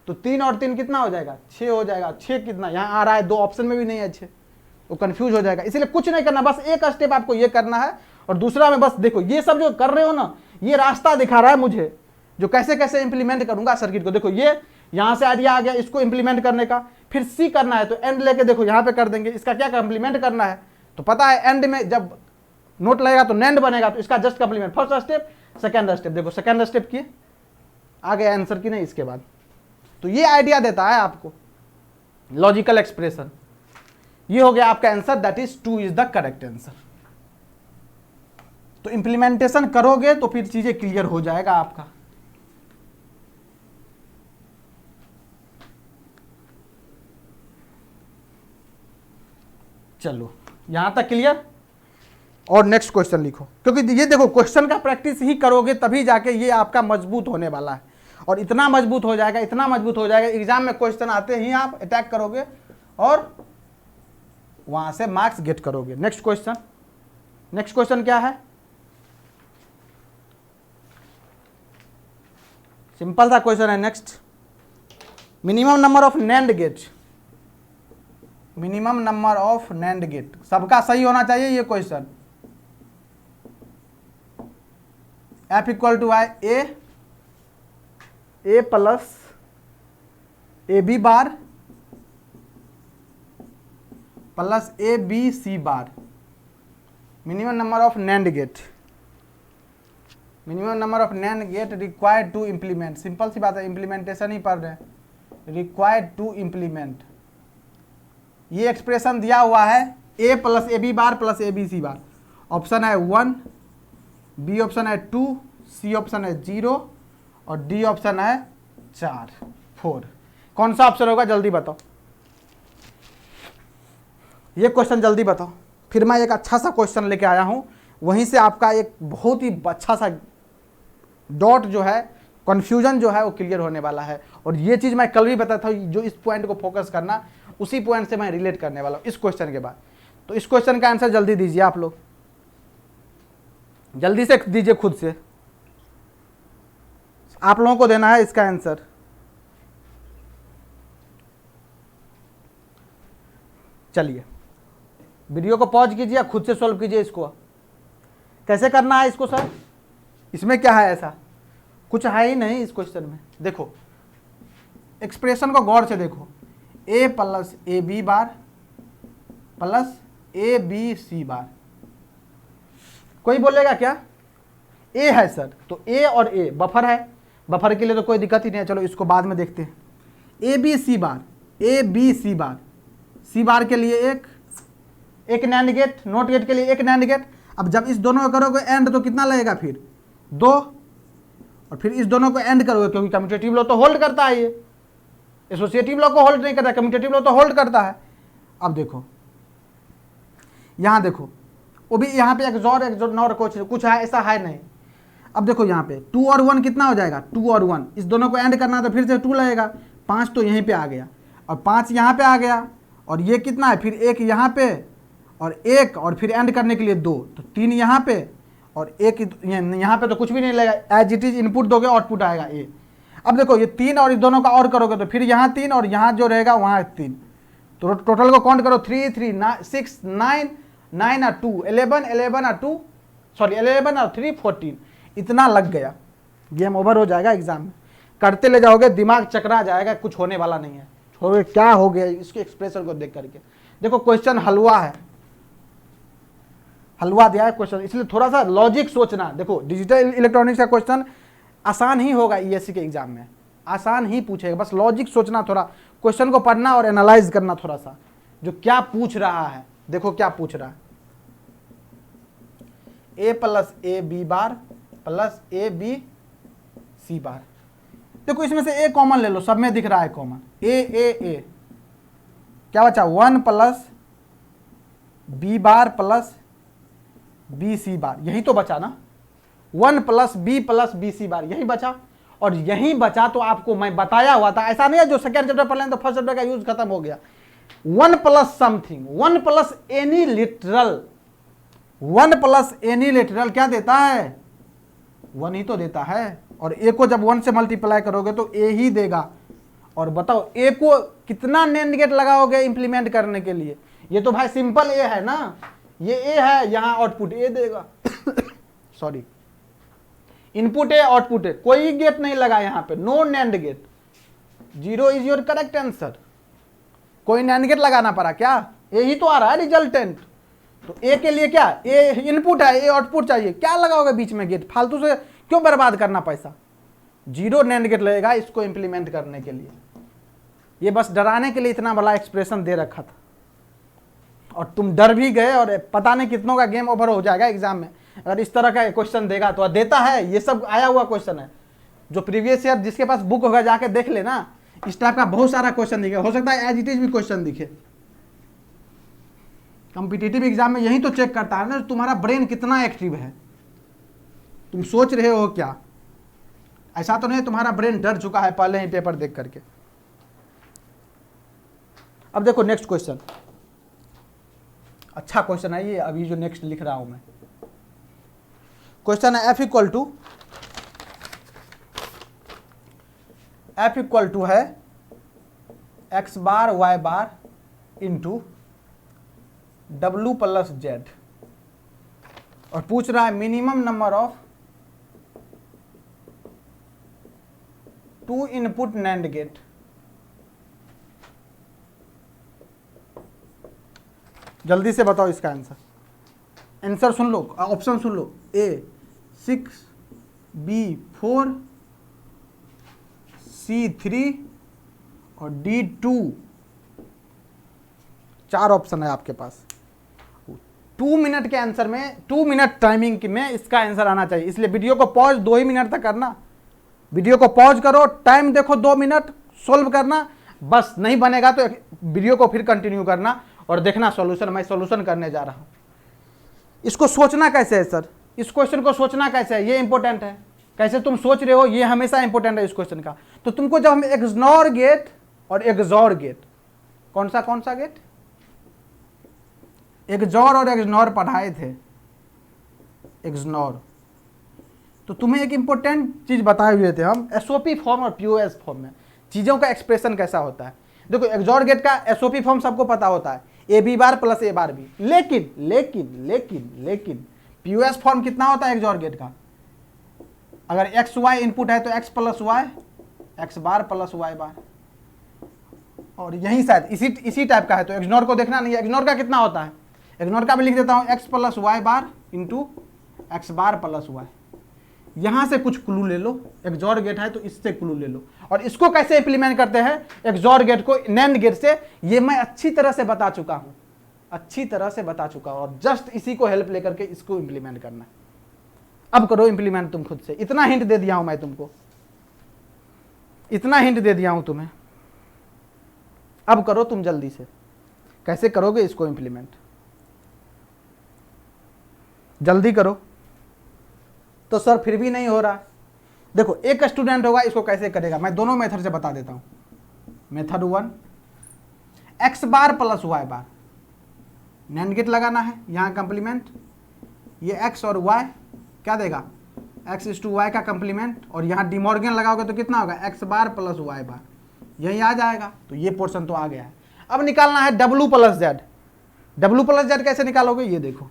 तो 3 और 3 कितना हो जाएगा 6 हो जाएगा। 6 कितना यहाँ आ रहा है, 2 ऑप्शन में भी नहीं है 6, वो कंफ्यूज हो जाएगा। इसलिए कुछ नहीं करना, बस एक स्टेप आपको ये करना है, और दूसरा में बस देखो ये सब जो कर रहे हो ना, ये रास्ता दिखा रहा है मुझे जो कैसे कैसे इंप्लीमेंट करूंगा सर्किट को। देखो ये यहाँ से आइडिया आ गया इसको इंप्लीमेंट करने का, फिर सी करना है तो एंड लेके देखो यहाँ पे कर देंगे, इसका क्या कंप्लीमेंट करना है, तो पता है एंड में जब नोट लगेगा तो नैंड बनेगा, तो इसका just complement, first step second step, देखो सेकंड स्टेप किए आ गया आंसर की नहीं इसके बाद। तो ये आइडिया देता है आपको लॉजिकल एक्सप्रेशन। ये हो गया आपका answer, that is 2 is the correct answer. तो इंप्लीमेंटेशन करोगे तो फिर चीजें क्लियर हो जाएगा आपका। चलो यहां तक क्लियर, और नेक्स्ट क्वेश्चन लिखो, क्योंकि ये देखो क्वेश्चन का प्रैक्टिस ही करोगे तभी जाके ये आपका मजबूत होने वाला है, और इतना मजबूत हो जाएगा, इतना मजबूत हो जाएगा, एग्जाम में क्वेश्चन आते ही आप अटैक करोगे और वहां से मार्क्स गेट करोगे। नेक्स्ट क्वेश्चन क्या है, सिंपल सा क्वेश्चन है। Next, minimum number of NAND gate, minimum number of NAND gate, सबका सही होना चाहिए ये question. F equal to I A plus A B bar plus A B C bar, minimum number of NAND gate, minimum number of NAND gate required to implement. Simple सी बात है, implementation ही पढ़ रहे हैं, रिक्वायर्ड टू इम्प्लीमेंट। ये expression दिया हुआ है A plus A B bar plus A B C bar, option है 1, बी ऑप्शन है 2, सी ऑप्शन है 0 और डी ऑप्शन है 4। कौन सा ऑप्शन होगा जल्दी बताओ, ये क्वेश्चन जल्दी बताओ। फिर मैं एक अच्छा सा क्वेश्चन लेके आया हूं, वहीं से आपका एक बहुत ही अच्छा सा डॉट जो है, कन्फ्यूजन जो है वो क्लियर होने वाला है। और ये चीज़ मैं कल भी बताया था, जो इस पॉइंट को फोकस करना, उसी पॉइंट से मैं रिलेट करने वाला हूँ इस क्वेश्चन के बाद। तो इस क्वेश्चन का आंसर जल्दी दीजिए आप लोग, जल्दी से दीजिए, खुद से आप लोगों को देना है इसका आंसर। चलिए वीडियो को पॉज कीजिए, खुद से सॉल्व कीजिए इसको। कैसे करना है इसको सर? इसमें क्या है, ऐसा कुछ है ही नहीं इस क्वेश्चन में। देखो एक्सप्रेशन को गौर से देखो, a plus A B bar plus A B C bar. कोई बोलेगा क्या a है सर, तो a और a बफर है, बफर के लिए तो कोई दिक्कत ही नहीं है, चलो इसको बाद में देखते हैं। ए बी सी बार, ए बी सी बार, सी बार के लिए एक नैंड गेट, नॉट गेट के लिए एक नैंड गेट। अब जब इस दोनों को करोगे एंड तो कितना लगेगा फिर 2, और फिर इस दोनों को एंड करोगे, क्योंकि कम्यूटेटिव लॉ तो होल्ड करता है, ये एसोसिएटिव लॉ को होल्ड नहीं करता, कम्यूटेटिव लॉ तो होल्ड करता है। अब देखो यहाँ देखो, वो भी यहाँ पे एक्सॉर कुछ है, ऐसा है नहीं। अब देखो यहाँ पे 2 और 1 कितना हो जाएगा, 2 और 1, इस दोनों को एंड करना है तो फिर से 2 लगेगा, 5 तो यहीं पे आ गया और 5 यहाँ पे आ गया, और ये कितना है फिर 1 यहाँ पे और 1, और फिर एंड करने के लिए 2, तो 3 यहाँ पे और 1 यहाँ पे, तो कुछ भी नहीं लगेगा, एज इट इज इनपुट दोगे आउटपुट आएगा ए। अब देखो ये 3 और इस दोनों का और करोगे तो फिर यहाँ 3 और यहाँ जो रहेगा वहाँ 3, तो टोटल को काउंट करो 3 3 6 9 9 और 2 11 11 और 2 सॉरी 11 और 3 14, इतना लग गया, गेम ओवर हो जाएगा एग्जाम में। करते ले जाओगे दिमाग चकरा जाएगा, कुछ होने वाला नहीं है। छोड़ो क्या हो गया इसके एक्सप्रेशन को देख करके। देखो क्वेश्चन हलवा है, हलवा दिया है क्वेश्चन, इसलिए थोड़ा सा लॉजिक सोचना। देखो डिजिटल इलेक्ट्रॉनिक्स का क्वेश्चन आसान ही होगा, ईएससी के एग्जाम में आसान ही पूछेगा, बस लॉजिक सोचना, थोड़ा क्वेश्चन को पढ़ना और एनालाइज करना थोड़ा सा, जो क्या पूछ रहा है। देखो क्या पूछ रहा है, A plus A B bar plus A B C bar. देखो इसमें से ए कॉमन ले लो, सब में दिख रहा है कॉमन, ए क्या बचा 1 plus B bar plus B C bar, यही तो बचा ना, 1 प्लस बी सी बार यही बचा। और यही बचा तो आपको मैं बताया हुआ था, ऐसा नहीं है जो सेकेंड चैप्टर पढ़ लें तो फर्स्ट चैप्टर का यूज खत्म हो गया। 1 plus something, 1 plus any literal, 1 plus any literal क्या देता है, 1 ही तो देता है। और ए को जब 1 से मल्टीप्लाई करोगे तो ए ही देगा। और बताओ ए को कितना नैंड गेट लगाओगे इंप्लीमेंट करने के लिए, ये तो भाई सिंपल ए है ना, ये ए है, यहाँ आउटपुट ए देगा sorry, input A output A, कोई गेट नहीं लगा यहाँ पे, no NAND gate, 0 is your correct answer. कोई नैंड गेट लगाना पड़ा क्या, ए ही तो आ रहा है रिजल्टेंट। तो ए के लिए क्या, ए इनपुट है, ए आउटपुट चाहिए, क्या लगाओगे बीच में गेट, फालतू से क्यों बर्बाद करना पैसा। 0 नैंड गेट लगेगा इसको इंप्लीमेंट करने के लिए। ये बस डराने के लिए इतना बड़ा एक्सप्रेशन दे रखा था, और तुम डर भी गए, और पता नहीं कितनों का गेम ओवर हो जाएगा एग्जाम में अगर इस तरह का क्वेश्चन देगा तो। देता है, ये सब आया हुआ क्वेश्चन है, जो प्रीवियस ईयर जिसके पास बुक होगा जाके देख लेना, इस टाइप का बहुत सारा क्वेश्चन दिखे, हो सकता है एज इट इज भी क्वेश्चन दिखे। कॉम्पिटिटिव एग्जाम में यही तो चेक करता है ना तुम्हारा ब्रेन कितना एक्टिव है, तुम सोच रहे हो क्या। ऐसा तो नहीं तुम्हारा ब्रेन डर चुका है पहले ही पेपर देख करके। अब देखो नेक्स्ट क्वेश्चन, अच्छा क्वेश्चन है ये, अभी जो नेक्स्ट लिख रहा हूं मैं। क्वेश्चन है एफ इक्वल टू है X bar Y bar into W plus Z, और पूछ रहा है minimum number of 2 input NAND gate. जल्दी से बताओ इसका आंसर, आंसर सुन लो, ऑप्शन सुन लो, ए 6 बी 4 सी 3 और डी 2। 4 ऑप्शन है आपके पास। 2 मिनट के आंसर में, 2 मिनट टाइमिंग में इसका आंसर आना चाहिए, इसलिए वीडियो को पॉज 2 ही मिनट तक करना। वीडियो को पॉज करो, टाइम देखो 2 मिनट, सोल्व करना, बस नहीं बनेगा तो वीडियो को फिर कंटिन्यू करना और देखना सॉल्यूशन। मैं सॉल्यूशन करने जा रहा हूं। इसको सोचना कैसे है सर, इस क्वेश्चन को सोचना कैसे है, ये इंपॉर्टेंट है। कैसे तुम सोच रहे हो ये हमेशा इंपॉर्टेंट है इस क्वेश्चन का। तो तुमको जब हम एक्सनॉर गेट और एक्सॉर गेट, कौन सा गेट, एक्सॉर और एक्सनॉर पढ़ाए थे, एक्सनॉर, तो तुम्हें एक इंपॉर्टेंट चीज बताए हुए थे हम, एसओपी फॉर्म और पीओएस फॉर्म में चीजों का एक्सप्रेशन कैसा होता है। देखो एक्सॉर गेट का एसओपी फॉर्म सबको पता होता है, A B bar plus A bar B. लेकिन लेकिन लेकिन लेकिन पीओएस फॉर्म कितना होता है एक्सऑर गेट का? अगर एक्स वाई इनपुट है तो एक्स प्लस वाई एक्स बार प्लस वाई बार, और यही शायद इसी टाइप का है। तो एक्सनॉर को देखना नहीं है, एक्सनॉर का कितना होता है, एक्सनॉर का भी लिख देता हूं x plus Y bar into x बार प्लस वाई। यहां से कुछ क्लू ले लो, एक्सॉर गेट है तो इससे क्लू ले लो। और इसको कैसे इंप्लीमेंट करते हैं एक्सॉर गेट को नैंड गेट से, ये मैं अच्छी तरह से बता चुका हूं, अच्छी तरह से बता चुका हूं, और जस्ट इसी को हेल्प लेकर के इसको इंप्लीमेंट करना है। अब करो इंप्लीमेंट तुम खुद से, इतना हिंट दे दिया हूं मैं तुमको, इतना हिंट दे दिया हूं तुम्हें, अब करो तुम जल्दी से। कैसे करोगे इसको इंप्लीमेंट, जल्दी करो। तो सर फिर भी नहीं हो रहा। देखो एक स्टूडेंट होगा, इसको कैसे करेगा मैं दोनों मेथड से बता देता हूं। मेथड 1, एक्स बार प्लस वाई बार, नैंड गेट लगाना है, यहां कंप्लीमेंट, ये एक्स और वाई क्या देगा, एक्स इज टू वाई का कंप्लीमेंट, और यहां डिमॉर्गन लगाओगे तो कितना होगा, एक्स बार प्लस वाई बार, यही आ जाएगा। तो ये पोर्शन तो आ गया है। अब निकालना है W plus Z. W plus Z कैसे निकालोगे, ये देखो,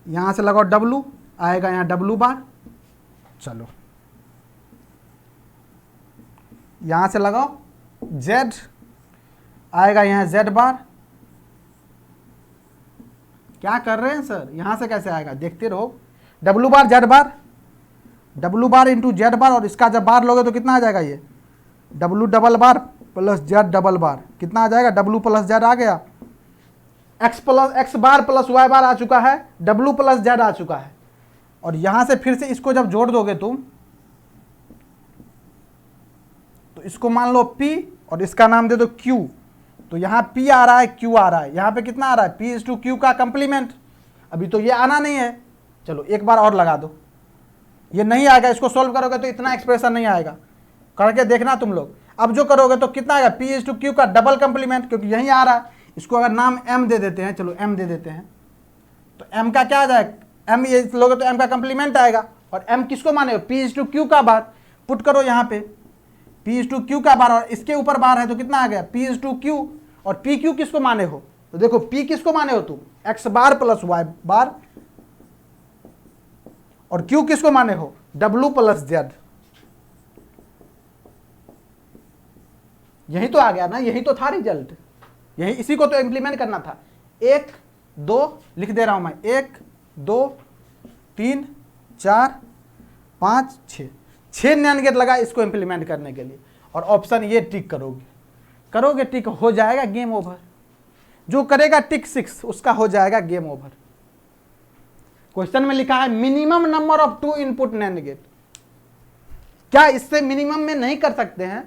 यहां से लगाओ डब्ल्यू, आएगा यहां डब्ल्यू बार, चलो यहां से लगाओ जेड, आएगा यहां जेड बार। क्या कर रहे हैं सर, यहां से कैसे आएगा, देखते रहो, डब्ल्यू बार जेड बार, डब्ल्यू बार इंटू जेड बार, और इसका जब बार लोगे तो कितना आ जाएगा, ये डब्ल्यू डबल बार प्लस जेड डबल बार, कितना आ जाएगा, डब्ल्यू प्लस जेड आ गया। एक्स बार प्लस वाई बार आ चुका है, डब्ल्यू प्लस जेड आ चुका है। और यहां से फिर से इसको जब जोड़ दोगे तुम, तो इसको मान लो P और इसका नाम दे दो Q। तो यहां P आ रहा है, Q आ रहा है, यहां पे कितना आ रहा है, P इज टू Q का कंप्लीमेंट। अभी तो ये आना नहीं है, चलो एक बार और लगा दो, ये नहीं आएगा। इसको सोल्व करोगे तो इतना एक्सप्रेशन नहीं आएगा, करके देखना तुम लोग। अब जो करोगे तो कितना आएगा, P इज टू Q का डबल कंप्लीमेंट, क्योंकि यही आ रहा है। इसको अगर नाम M दे देते हैं, चलो M दे देते हैं, तो M का क्या आ जाएगा, M ये लोगे तो M का कंप्लीमेंट आएगा। और M किसको माने हो, P इज टू Q का बार, पुट करो यहाँ पे P इज टू Q का बार, और इसके ऊपर बार है तो कितना आ गया, P इज टू Q। और P Q किसको माने हो, तो देखो P किसको माने हो तुम, X बार प्लस Y बार, और Q किसको माने हो, W प्लस Z। यही तो आ गया ना, यही तो था रिजल्ट, यही, इसी को तो इंप्लीमेंट करना था। 1 2 लिख दे रहा हूं मैं, 1 2 3 4 5 6 नैंड गेट लगा इसको इंप्लीमेंट करने के लिए। और ऑप्शन ये टिक करोगे टिक, हो जाएगा गेम ओवर। जो करेगा टिक 6 उसका हो जाएगा गेम ओवर। क्वेश्चन में लिखा है minimum number of 2 input NAND gate. क्या इससे मिनिमम में नहीं कर सकते हैं,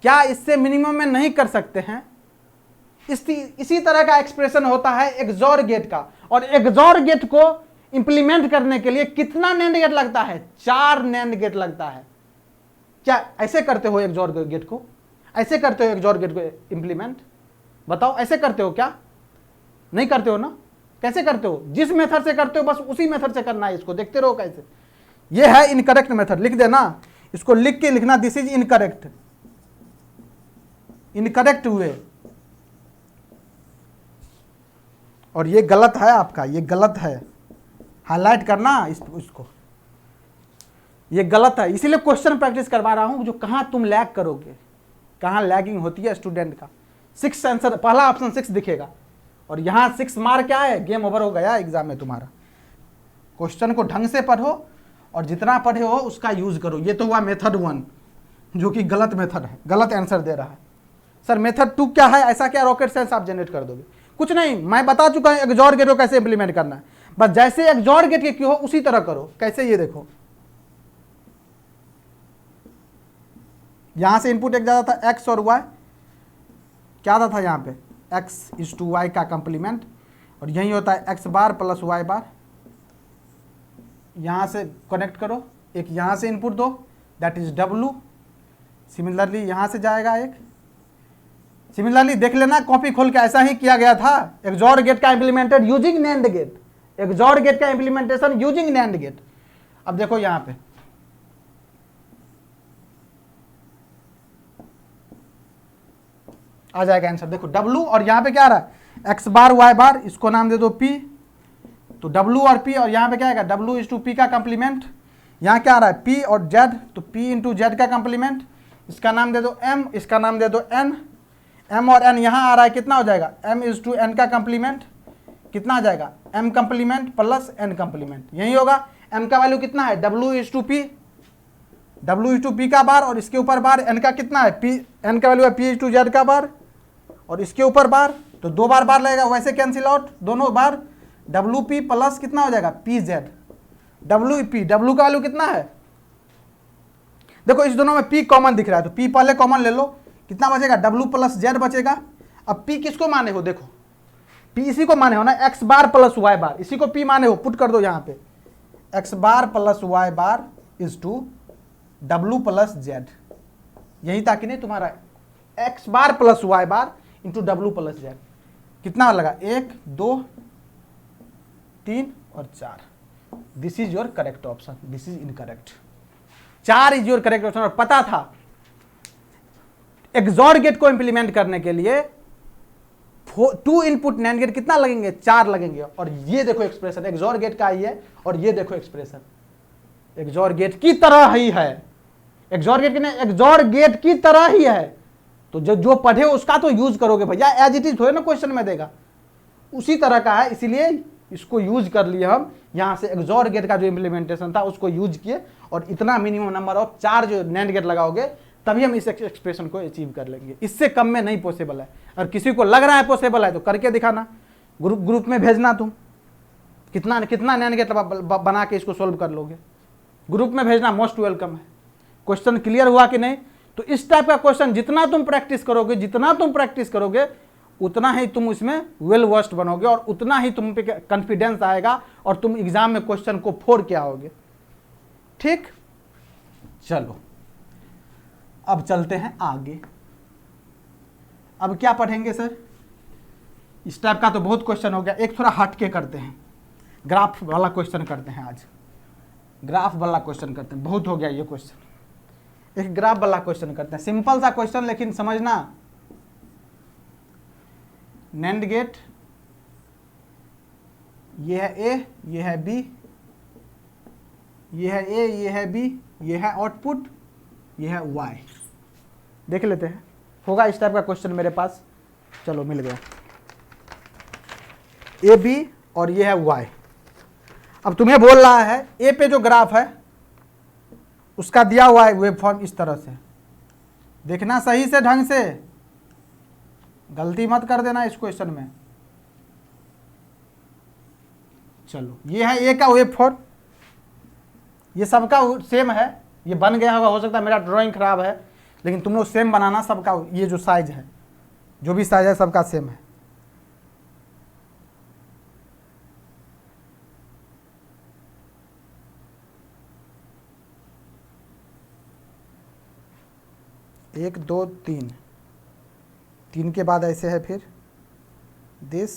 क्या इससे मिनिमम में नहीं कर सकते हैं? इसी तरह का एक्सप्रेशन होता है एक्सॉर गेट का। और एक्सॉर गेट को इंप्लीमेंट करने के लिए कितना नैंड गेट लगता है, 4 नैंड गेट लगता है। क्या ऐसे करते हो एक्सॉर गेट को, ऐसे करते हो एक्सॉर गेट को इंप्लीमेंट, बताओ ऐसे करते हो क्या, नहीं करते हो ना? कैसे करते हो, जिस मेथड से करते हो बस उसी मेथड से करना है इसको, देखते रहो कैसे। ये है इनकरेक्ट मेथड, लिख देना, इसको लिख के लिखना, दिस इज इनकरेक्ट, इनकरेक्ट हुए। और ये गलत है आपका, ये गलत है, हाईलाइट करना इसको, ये गलत है। इसीलिए क्वेश्चन प्रैक्टिस करवा रहा हूं, जो कहां तुम लैग करोगे, कहां लैगिंग होती है स्टूडेंट का। 6 आंसर, पहला ऑप्शन 6 दिखेगा, और यहां 6 मार्क क्या है, गेम ओवर हो गया एग्जाम में तुम्हारा। क्वेश्चन को ढंग से पढ़ो, और जितना पढ़े हो उसका यूज करो। ये तो हुआ मेथड 1 जो कि गलत मेथड है, गलत आंसर दे रहा है। सर मेथड 2 क्या है, ऐसा क्या रॉकेट साइंस आप जनरेट कर दोगे? कुछ नहीं, मैं बता चुका हूं एक्सॉर गेट को कैसे इंप्लीमेंट करना है। बस जैसे एक्सॉर गेट के क्यों हो उसी तरह करो। कैसे, ये देखो, यहां से इनपुट एक जाता था एक्स और वाई, क्या आता था यहाँ पे, एक्स इज टू वाई का कंप्लीमेंट, और यही होता है एक्स बार प्लस वाई बार। यहां से कनेक्ट करो, एक यहां से इनपुट दो, दैट इज डब्ल्यू। सिमिलरली यहां से जाएगा एक, सिमिलरली देख लेना कॉपी खोल के, ऐसा ही किया गया था। एक्सॉर गेट का implemented using NAND gate, XOR gate का इंप्लीमेंटेशन यूजिंग नैंड गेट। अब देखो यहां पे आ जाएगा आंसर। देखो W और यहाँ पे क्या आ रहा है x बार y बार, इसको नाम दे दो P, तो W और P, और यहाँ पे क्या आएगा W इज टू P का कंप्लीमेंट, यहाँ क्या आ रहा है P और Z, तो P इंटू Z का कंप्लीमेंट, इसका नाम दे दो M, इसका नाम दे दो N, M और N यहाँ आ रहा है कितना हो जाएगा M इज टू N का कंप्लीमेंट, कितना आ जाएगा M complement plus N complement, यही होगा। M का वैल्यू कितना है W is to P, W is to P का बार, और इसके ऊपर बार N का कितना है P, N का वैल्यू है P इज टू Z का बार, और इसके ऊपर बार, तो दो बार बार लगेगा, वैसे कैंसिल आउट दोनों बार, WP प्लस कितना हो जाएगा PZ, WP, W का वैल्यू कितना है, देखो इस दोनों में P कॉमन दिख रहा है तो P पहले कॉमन ले लो, कितना बचेगा W प्लस Z बचेगा। अब P किसको माने हो, देखो P इसी को माने हो ना, x बार प्लस y बार, इसी को P माने हो, पुट कर दो यहाँ पे, x bar plus y bar is to W plus Z, यही था कि नहीं तुम्हारा, x bar plus y bar into W plus Z, कितना लगा 1 2 3 और 4, this is your correct option, this is incorrect, 4 is your correct option. और पता था एक्सॉर गेट को इंप्लीमेंट करने के लिए 2 इनपुट नैंड गेट कितना लगेंगे, 4 लगेंगे। और ये देखो एक्सप्रेशन एक्सॉर गेट का ही है, और ये देखो एक्सप्रेशन एक्सॉर गेट की तरह ही है, एक्सॉर गेट एक्सॉर गेट की तरह ही है, तो जो पढ़े उसका तो यूज करोगे भैया, एज इट इज थोड़े ना क्वेश्चन में देगा, उसी तरह का है, इसीलिए इसको यूज कर लिए हम, यहां से एक्सॉर गेट का जो इंप्लीमेंटेशन था उसको यूज किए, और इतना मिनिमम नंबर ऑफ 4 जो नैंड गेट लगाओगे तभी हम इस एक्सप्रेशन को अचीव कर लेंगे, इससे कम में नहीं पॉसिबल है। और किसी को लग रहा है पॉसिबल है तो करके दिखाना, ग्रुप में भेजना, तुम कितना नैंड गेट बना के इसको सोल्व कर लोगे, ग्रुप में भेजना, मोस्ट वेलकम है। क्वेश्चन क्लियर हुआ कि नहीं, तो इस टाइप का क्वेश्चन जितना तुम प्रैक्टिस करोगे उतना ही तुम इसमें वेल वर्स्ड बनोगे, और उतना ही तुम पे कॉन्फिडेंस आएगा, और तुम एग्जाम में क्वेश्चन को फोड़ के आओगे। ठीक, चलो अब चलते हैं आगे। अब क्या पढ़ेंगे सर, इस टाइप का तो बहुत क्वेश्चन हो गया, एक थोड़ा हट के करते हैं, ग्राफ वाला क्वेश्चन करते हैं, आज ग्राफ वाला क्वेश्चन करते हैं, बहुत हो गया ये क्वेश्चन, एक ग्राफ वाला क्वेश्चन करते हैं, सिंपल सा क्वेश्चन लेकिन समझना। नैंड गेट, ये है ए, ये है बी, ये है ए, ये है बी, ये है आउटपुट, ये है वाई, देख लेते हैं, होगा इस टाइप का क्वेश्चन मेरे पास। चलो मिल गया, ए बी और ये है वाई। अब तुम्हें बोल रहा है ए पे जो ग्राफ है उसका दिया हुआ है वेव फॉर्म इस तरह से, देखना सही से ढंग से, गलती मत कर देना इस क्वेश्चन में। चलो ये है ए का वेव फॉर्म, ये सबका सेम है, ये बन गया होगा, हो सकता है मेरा ड्राइंग खराब है, लेकिन तुम लोग सेम बनाना सबका, ये जो साइज है, जो भी साइज है सबका सेम है। एक दो तीन, तीन के बाद ऐसे है, फिर दिस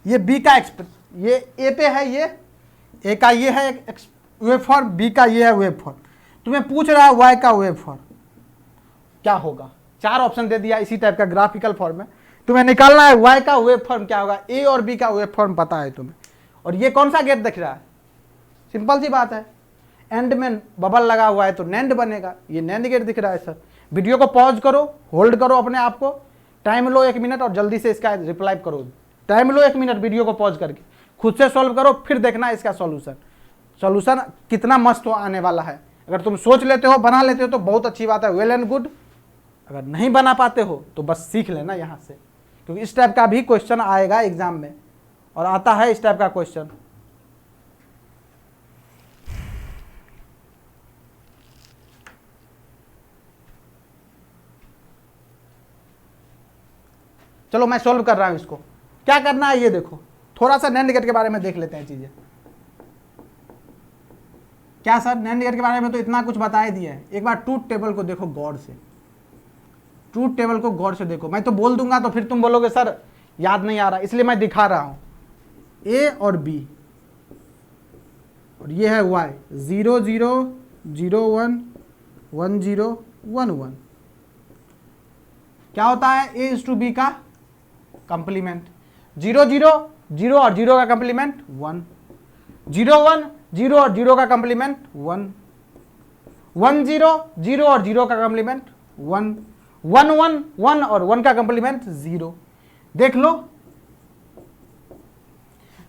ये बी का ये ए पे है, ये ए का ये है वेव फॉर्म, बी का ये है वेव फॉर्म। तुम्हें पूछ रहा है वाई का वेव फॉर्म क्या होगा, 4 ऑप्शन दे दिया इसी टाइप का ग्राफिकल फॉर्म में, तुम्हें निकालना है वाई का वेव फॉर्म क्या होगा, ए और बी का वेव फॉर्म पता है तुम्हें, और ये कौन सा गेट दिख रहा है, सिंपल सी बात है, एंड में बबल लगा हुआ है तो नैंड बनेगा, ये नैंड गेट दिख रहा है सर। वीडियो को पॉज करो, होल्ड करो अपने आप को, टाइम लो 1 मिनट और जल्दी से इसका रिप्लाई करो, टाइम लो 1 मिनट, वीडियो को पॉज करके खुद से सॉल्व करो, फिर देखना इसका सॉल्यूशन कितना मस्त आने वाला है। अगर तुम सोच लेते हो, बना लेते हो तो बहुत अच्छी बात है, वेल एंड गुड, अगर नहीं बना पाते हो तो बस सीख लेना यहाँ से, क्योंकि इस टाइप का भी क्वेश्चन आएगा एग्जाम में, और आता है इस टाइप का क्वेश्चन। चलो मैं सॉल्व कर रहा हूं इसको, क्या करना है ये देखो, थोड़ा सा नैंड गेट के बारे में देख लेते हैं चीजें। क्या सर, नैंड गेट के बारे में तो इतना कुछ बता ही दिया है, एक बार ट्रूथ टेबल को देखो गौर से, ट्रूथ टेबल को गौर से देखो, मैं तो बोल दूंगा तो फिर तुम बोलोगे सर याद नहीं आ रहा, इसलिए मैं दिखा रहा हूं। ए और बी, और ये है वाई, 0 0 0 1 1 0 1 1। क्या होता है a इज टू b का कंप्लीमेंट, 0 0 0 और 0 का कंप्लीमेंट 1, 0 1 0 और 0 का कंप्लीमेंट 1, 1 0 0 और 0 का कंप्लीमेंट 1, 1 1 1 और 1 का कंप्लीमेंट 0। देख लो,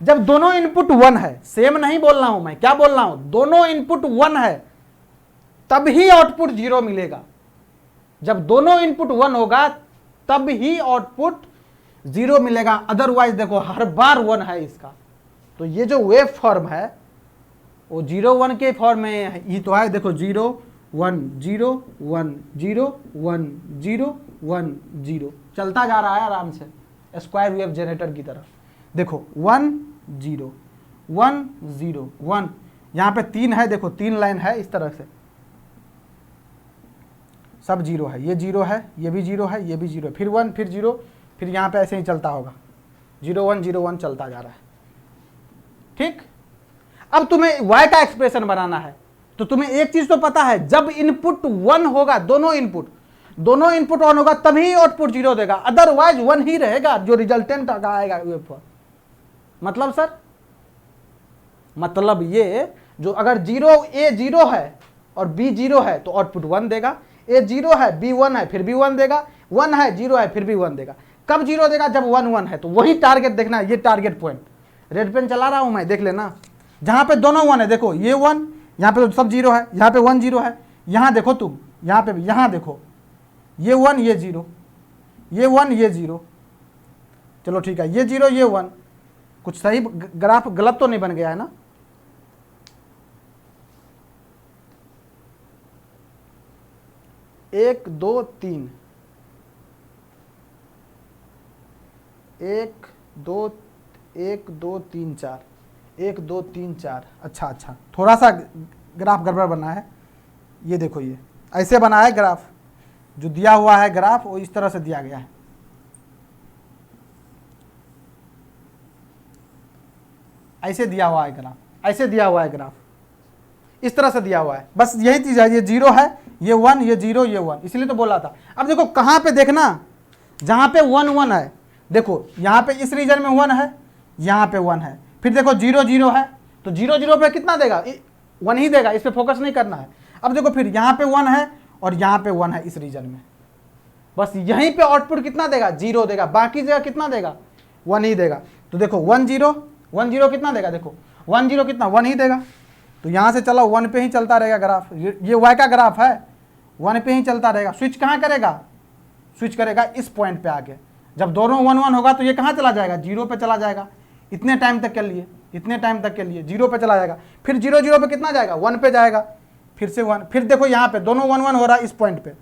जब दोनों इनपुट 1 है, सेम नहीं बोल रहा हूं मैं, क्या बोल रहा हूं, दोनों इनपुट 1 है तब ही आउटपुट 0 मिलेगा। जब दोनों इनपुट 1 होगा तब ही आउटपुट 0 मिलेगा, अदरवाइज देखो हर बार 1 है इसका। तो ये जो वेव फॉर्म है वो 0 1 के फॉर्म में ही तो है। देखो 0 1 0 1 0 1 0 1 0 चलता जा रहा है आराम से, स्क्वायर वेव जनरेटर की तरह। देखो 1 0 1 0 1, यहाँ पे 3 है, देखो 3 लाइन है इस तरह से, सब 0 है, ये 0 है, ये भी 0 है, ये भी 0 है, फिर 1 फिर 0, फिर यहाँ पे ऐसे ही चलता होगा, 0 1 0 1 चलता जा रहा है। ठीक, अब तुम्हें y का एक्सप्रेशन बनाना है तो तुम्हें एक चीज तो पता है, जब इनपुट 1 होगा, दोनों इनपुट 1 होगा तभी आउटपुट 0 देगा, अदरवाइज 1 ही रहेगा जो रिजल्टेंट आएगा वेव। मतलब सर, मतलब ये जो अगर a 0 है और b 0 है तो आउटपुट 1 देगा, a 0 है b 1 है फिर भी 1 देगा, 1 है 0 है फिर भी 1 देगा। कब 0 देगा, जब 1 1 है। तो वही टारगेट देखना है, ये टारगेट पॉइंट रेड पेन चला रहा हूं मैं, देख लेना, जहां पे दोनों 1 है, देखो ये 1, यहाँ पे तो सब 0 है, यहाँ पे 1 0 है, यहाँ देखो तुम, यहाँ पे भी, यहाँ देखो ये 1 ये 0, ये 1 ये 0, चलो ठीक है, ये 0 ये 1, कुछ सही ग्राफ गलत तो नहीं बन गया है ना। एक दो तीन, 1 2 1 2 3 4, 1 2 3 4। अच्छा, थोड़ा सा ग्राफ गड़बड़ बना है, ये देखो, ये ऐसे बना है ग्राफ, जो दिया हुआ है ग्राफ वो इस तरह से दिया गया है, ऐसे दिया हुआ है ग्राफ, ऐसे दिया हुआ है ग्राफ, इस तरह से दिया हुआ है, बस यही चीज है, ये 0 है, ये 1 ये 0 ये 1, इसलिए तो बोला था। अब देखो कहां पे देखना, जहां पे 1 1 है, देखो यहां पे इस रीजन में 1 है, यहां पे 1 है, फिर देखो 0 0 है, तो 0 0 पे कितना देगा, 1 ही देगा, इस पे फोकस नहीं करना है। अब देखो फिर यहाँ पे 1 है और यहाँ पे 1 है इस रीजन में, बस यहीं पे आउटपुट कितना देगा, 0 देगा, बाकी जगह कितना देगा, 1 ही देगा। तो देखो 1 0 1 0 कितना देगा, देखो 1 0 कितना, 1 ही देगा। तो यहाँ से चलो 1 पे ही चलता रहेगा ग्राफ, ये y का ग्राफ है, 1 पे ही चलता रहेगा। स्विच कहाँ करेगा, स्विच करेगा इस पॉइंट पे आके, जब दोनों 1 1 होगा तो ये कहाँ चला जाएगा, 0 पे चला जाएगा, इतने टाइम तक के लिए, इतने टाइम तक के लिए 0 पे चला जाएगा, फिर 0 0 पे कितना जाएगा, 1 पे जाएगा, फिर से 1, फिर देखो यहाँ पे दोनों 1 1 हो रहा है इस पॉइंट पे,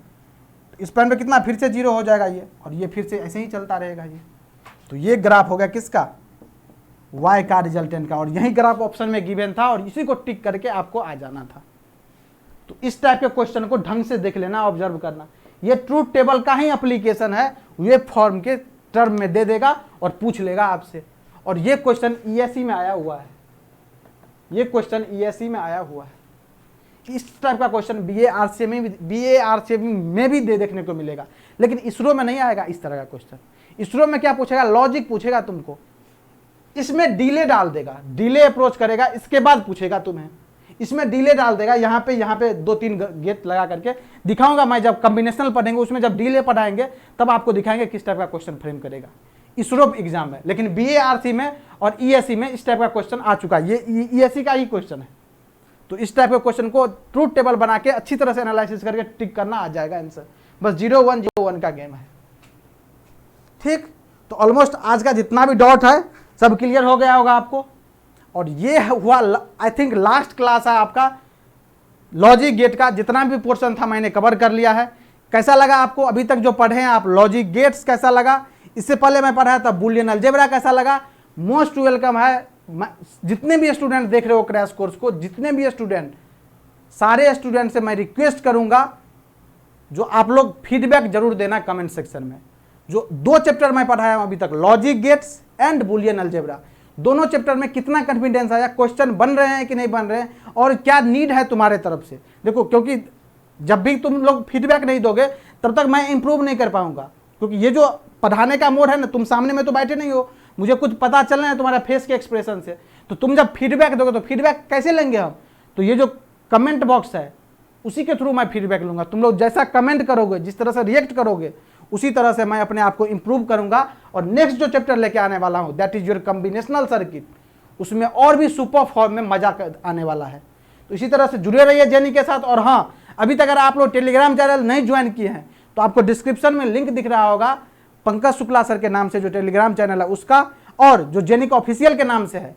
इस पॉइंट पे कितना, फिर से 0 हो जाएगा ये, और ये फिर से ऐसे ही चलता रहेगा ये। तो ये ग्राफ हो गया किसका, y का रिजल्टेंट का, और यही ग्राफ ऑप्शन में गिवन था और इसी को टिक करके आपको आ जाना था। तो इस टाइप के क्वेश्चन को ढंग से देख लेना, ऑब्जर्व करना, ये ट्रूथ टेबल का ही एप्लीकेशन है, वेब फॉर्म के टर्म में दे देगा और पूछ लेगा आपसे। और ये क्वेश्चन ईएससी में आया हुआ है, ये क्वेश्चन ईएससी में आया हुआ है। इस टाइप का क्वेश्चन बीएआरसी में भी देखने को मिलेगा, लेकिन इसरो में नहीं आएगा इस तरह का क्वेश्चन। इसरो में क्या पूछेगा, लॉजिक पूछेगा तुमको, इसमें डिले डाल देगा, डिले अप्रोच करेगा, इसके बाद पूछेगा तुम्हें, इसमें डिले डाल देगा, यहाँ पे 2-3 गेट लगा करके दिखाऊंगा मैं, जब कॉम्बिनेशनल पढ़ेंगे उसमें जब डिले पढ़ाएंगे तब आपको दिखाएंगे किस टाइप का क्वेश्चन फ्रेम करेगा इसरो एग्जाम में। लेकिन बीएआरसी में और ईएससी में इस टाइप का क्वेश्चन आ चुका है, ये ईएससी का ही क्वेश्चन है। तो इस टाइप के क्वेश्चन को ट्रूथ टेबल बना के अच्छी तरह से एनालिसिस करके टिक करना आ जाएगा आंसर, बस 0 1 0 1 का गेम है। ठीक, तो ऑलमोस्ट आज का जितना भी डाउट है सब क्लियर हो गया होगा आपको। और ये हुआ आई थिंक लास्ट क्लास है आपका लॉजिक गेट का, जितना भी पोर्शन था मैंने कवर कर लिया है। कैसा लगा आपको अभी तक जो पढ़े हैं आप, लॉजिक गेट्स कैसा लगा, इससे पहले मैं पढ़ा था बूलियन अलजेब्रा कैसा लगा। मोस्ट वेलकम है, जितने भी स्टूडेंट देख रहे हो क्रैश कोर्स को, जितने भी स्टूडेंट, सारे स्टूडेंट से मैं रिक्वेस्ट करूंगा जो आप लोग फीडबैक जरूर देना कमेंट सेक्शन में। जो 2 चैप्टर मैं पढ़ाया हूं अभी तक, logic gates and Boolean algebra, दोनों चैप्टर में कितना कॉन्फिडेंस आया, क्वेश्चन बन रहे हैं कि नहीं बन रहे हैं, और क्या नीड है तुम्हारे तरफ से। देखो, क्योंकि जब भी तुम लोग फीडबैक नहीं दोगे तब तक मैं इंप्रूव नहीं कर पाऊंगा, क्योंकि ये जो पढ़ाने का मोड है ना, तुम सामने में तो बैठे नहीं हो, मुझे कुछ पता चलना है तुम्हारा फेस के एक्सप्रेशन से। तो तुम जब फीडबैक दोगे तो फीडबैक कैसे लेंगे हम, तो ये जो कमेंट बॉक्स है उसी के थ्रू मैं फीडबैक लूंगा। तुम लोग जैसा कमेंट करोगे, जिस तरह से रिएक्ट करोगे, उसी तरह से मैं अपने आप को इंप्रूव करूंगा। और नेक्स्ट जो चैप्टर लेके आने वाला हूं, that is your combinational circuit, उसमें और भी सुपर फॉर्म में मजा आने वाला है। तो इसी तरह से जुड़े रहिए जेनी के साथ। और हाँ, अभी तक अगर आप लोग टेलीग्राम चैनल नहीं ज्वाइन किए हैं तो आपको डिस्क्रिप्शन में लिंक दिख रहा होगा, पंकज शुक्ला सर के नाम से जो टेलीग्राम चैनल है उसका, और जो जेनिक ऑफिशियल के नाम से है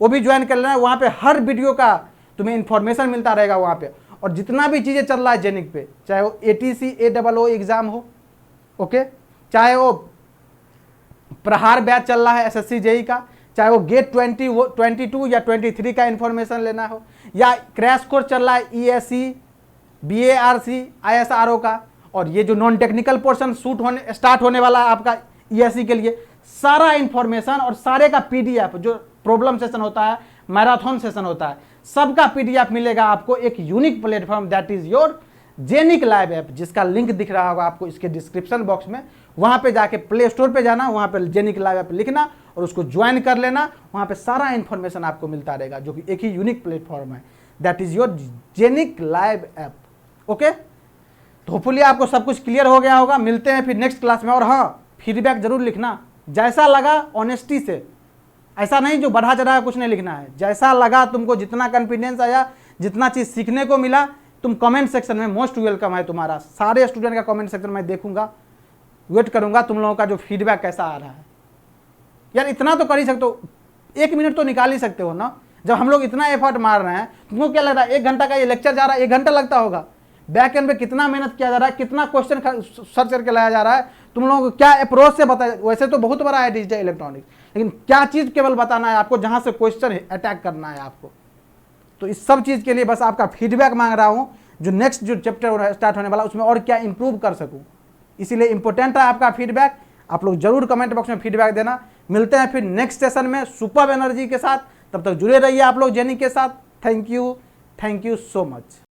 वो भी ज्वाइन कर लेना है। वहाँ पे हर वीडियो का तुम्हें इन्फॉर्मेशन मिलता रहेगा वहाँ पे, और जितना भी चीज़ें चल रहा है जेनिक पे, चाहे वो ATC AOO एग्ज़ाम हो, ओके, चाहे वो प्रहार बैच चल रहा है SSC JEE का, चाहे वो गेट 22 या 23 का इन्फॉर्मेशन लेना हो, या क्रैश कोर्स चल रहा है ESE BARC ISRO का, और ये जो नॉन टेक्निकल पोर्शन स्टार्ट होने वाला है आपका ESE के लिए, सारा इन्फॉर्मेशन और सारे का PDF, जो प्रॉब्लम सेशन होता है, मैराथन सेशन होता है, सबका PDF मिलेगा आपको एक unique platform, that is your Genic live app, जिसका लिंक दिख रहा होगा आपको इसके डिस्क्रिप्शन बॉक्स में। वहाँ पे जाके प्ले स्टोर पे जाना, वहाँ पे जेनिक लाइव ऐप लिखना और उसको ज्वाइन कर लेना। वहाँ पे सारा इन्फॉर्मेशन आपको मिलता रहेगा, जो कि एक ही यूनिक प्लेटफॉर्म है, that is your Genic live app. Okay, तो होपफुली आपको सब कुछ क्लियर हो गया होगा। मिलते हैं फिर नेक्स्ट क्लास में। और हाँ, फीडबैक जरूर लिखना, जैसा लगा ऑनेस्टी से, ऐसा नहीं जो बढ़ा चढ़ा कुछ नहीं लिखना है, जैसा लगा तुमको, जितना कॉन्फिडेंस आया, जितना चीज़ सीखने को मिला, तुम कमेंट सेक्शन में, मोस्ट वेलकम है तुम्हारा। सारे स्टूडेंट का कमेंट सेक्शन में देखूंगा, वेट करूंगा तुम लोगों का जो फीडबैक कैसा आ रहा है। यार इतना तो कर ही सकते हो, 1 मिनट तो निकाल ही सकते हो ना। जब हम लोग इतना एफर्ट मार रहे हैं, तुमको क्या लग रहा है 1 घंटा का ये लेक्चर जा रहा है, 1 घंटा लगता होगा? बैक एंड पे कितना मेहनत किया जा रहा है, कितना क्वेश्चन सर्च करके लाया जा रहा है, तुम लोगों को क्या अप्रोच से बताया। वैसे तो बहुत बड़ा है डिजिटल इलेक्ट्रॉनिक्स, लेकिन क्या चीज़ केवल बताना है आपको, जहाँ से क्वेश्चन अटैक करना है आपको। तो इस सब चीज़ के लिए बस आपका फीडबैक मांग रहा हूँ, जो नेक्स्ट जो चैप्टर स्टार्ट होने वाला उसमें और क्या इंप्रूव कर सकूँ। इसीलिए इंपॉर्टेंट है आपका फीडबैक। आप लोग जरूर कमेंट बॉक्स में फीडबैक देना। मिलते हैं फिर नेक्स्ट सेशन में सुपर एनर्जी के साथ। तब तक जुड़े रहिए आप लोग जेनी के साथ। Thank you so much.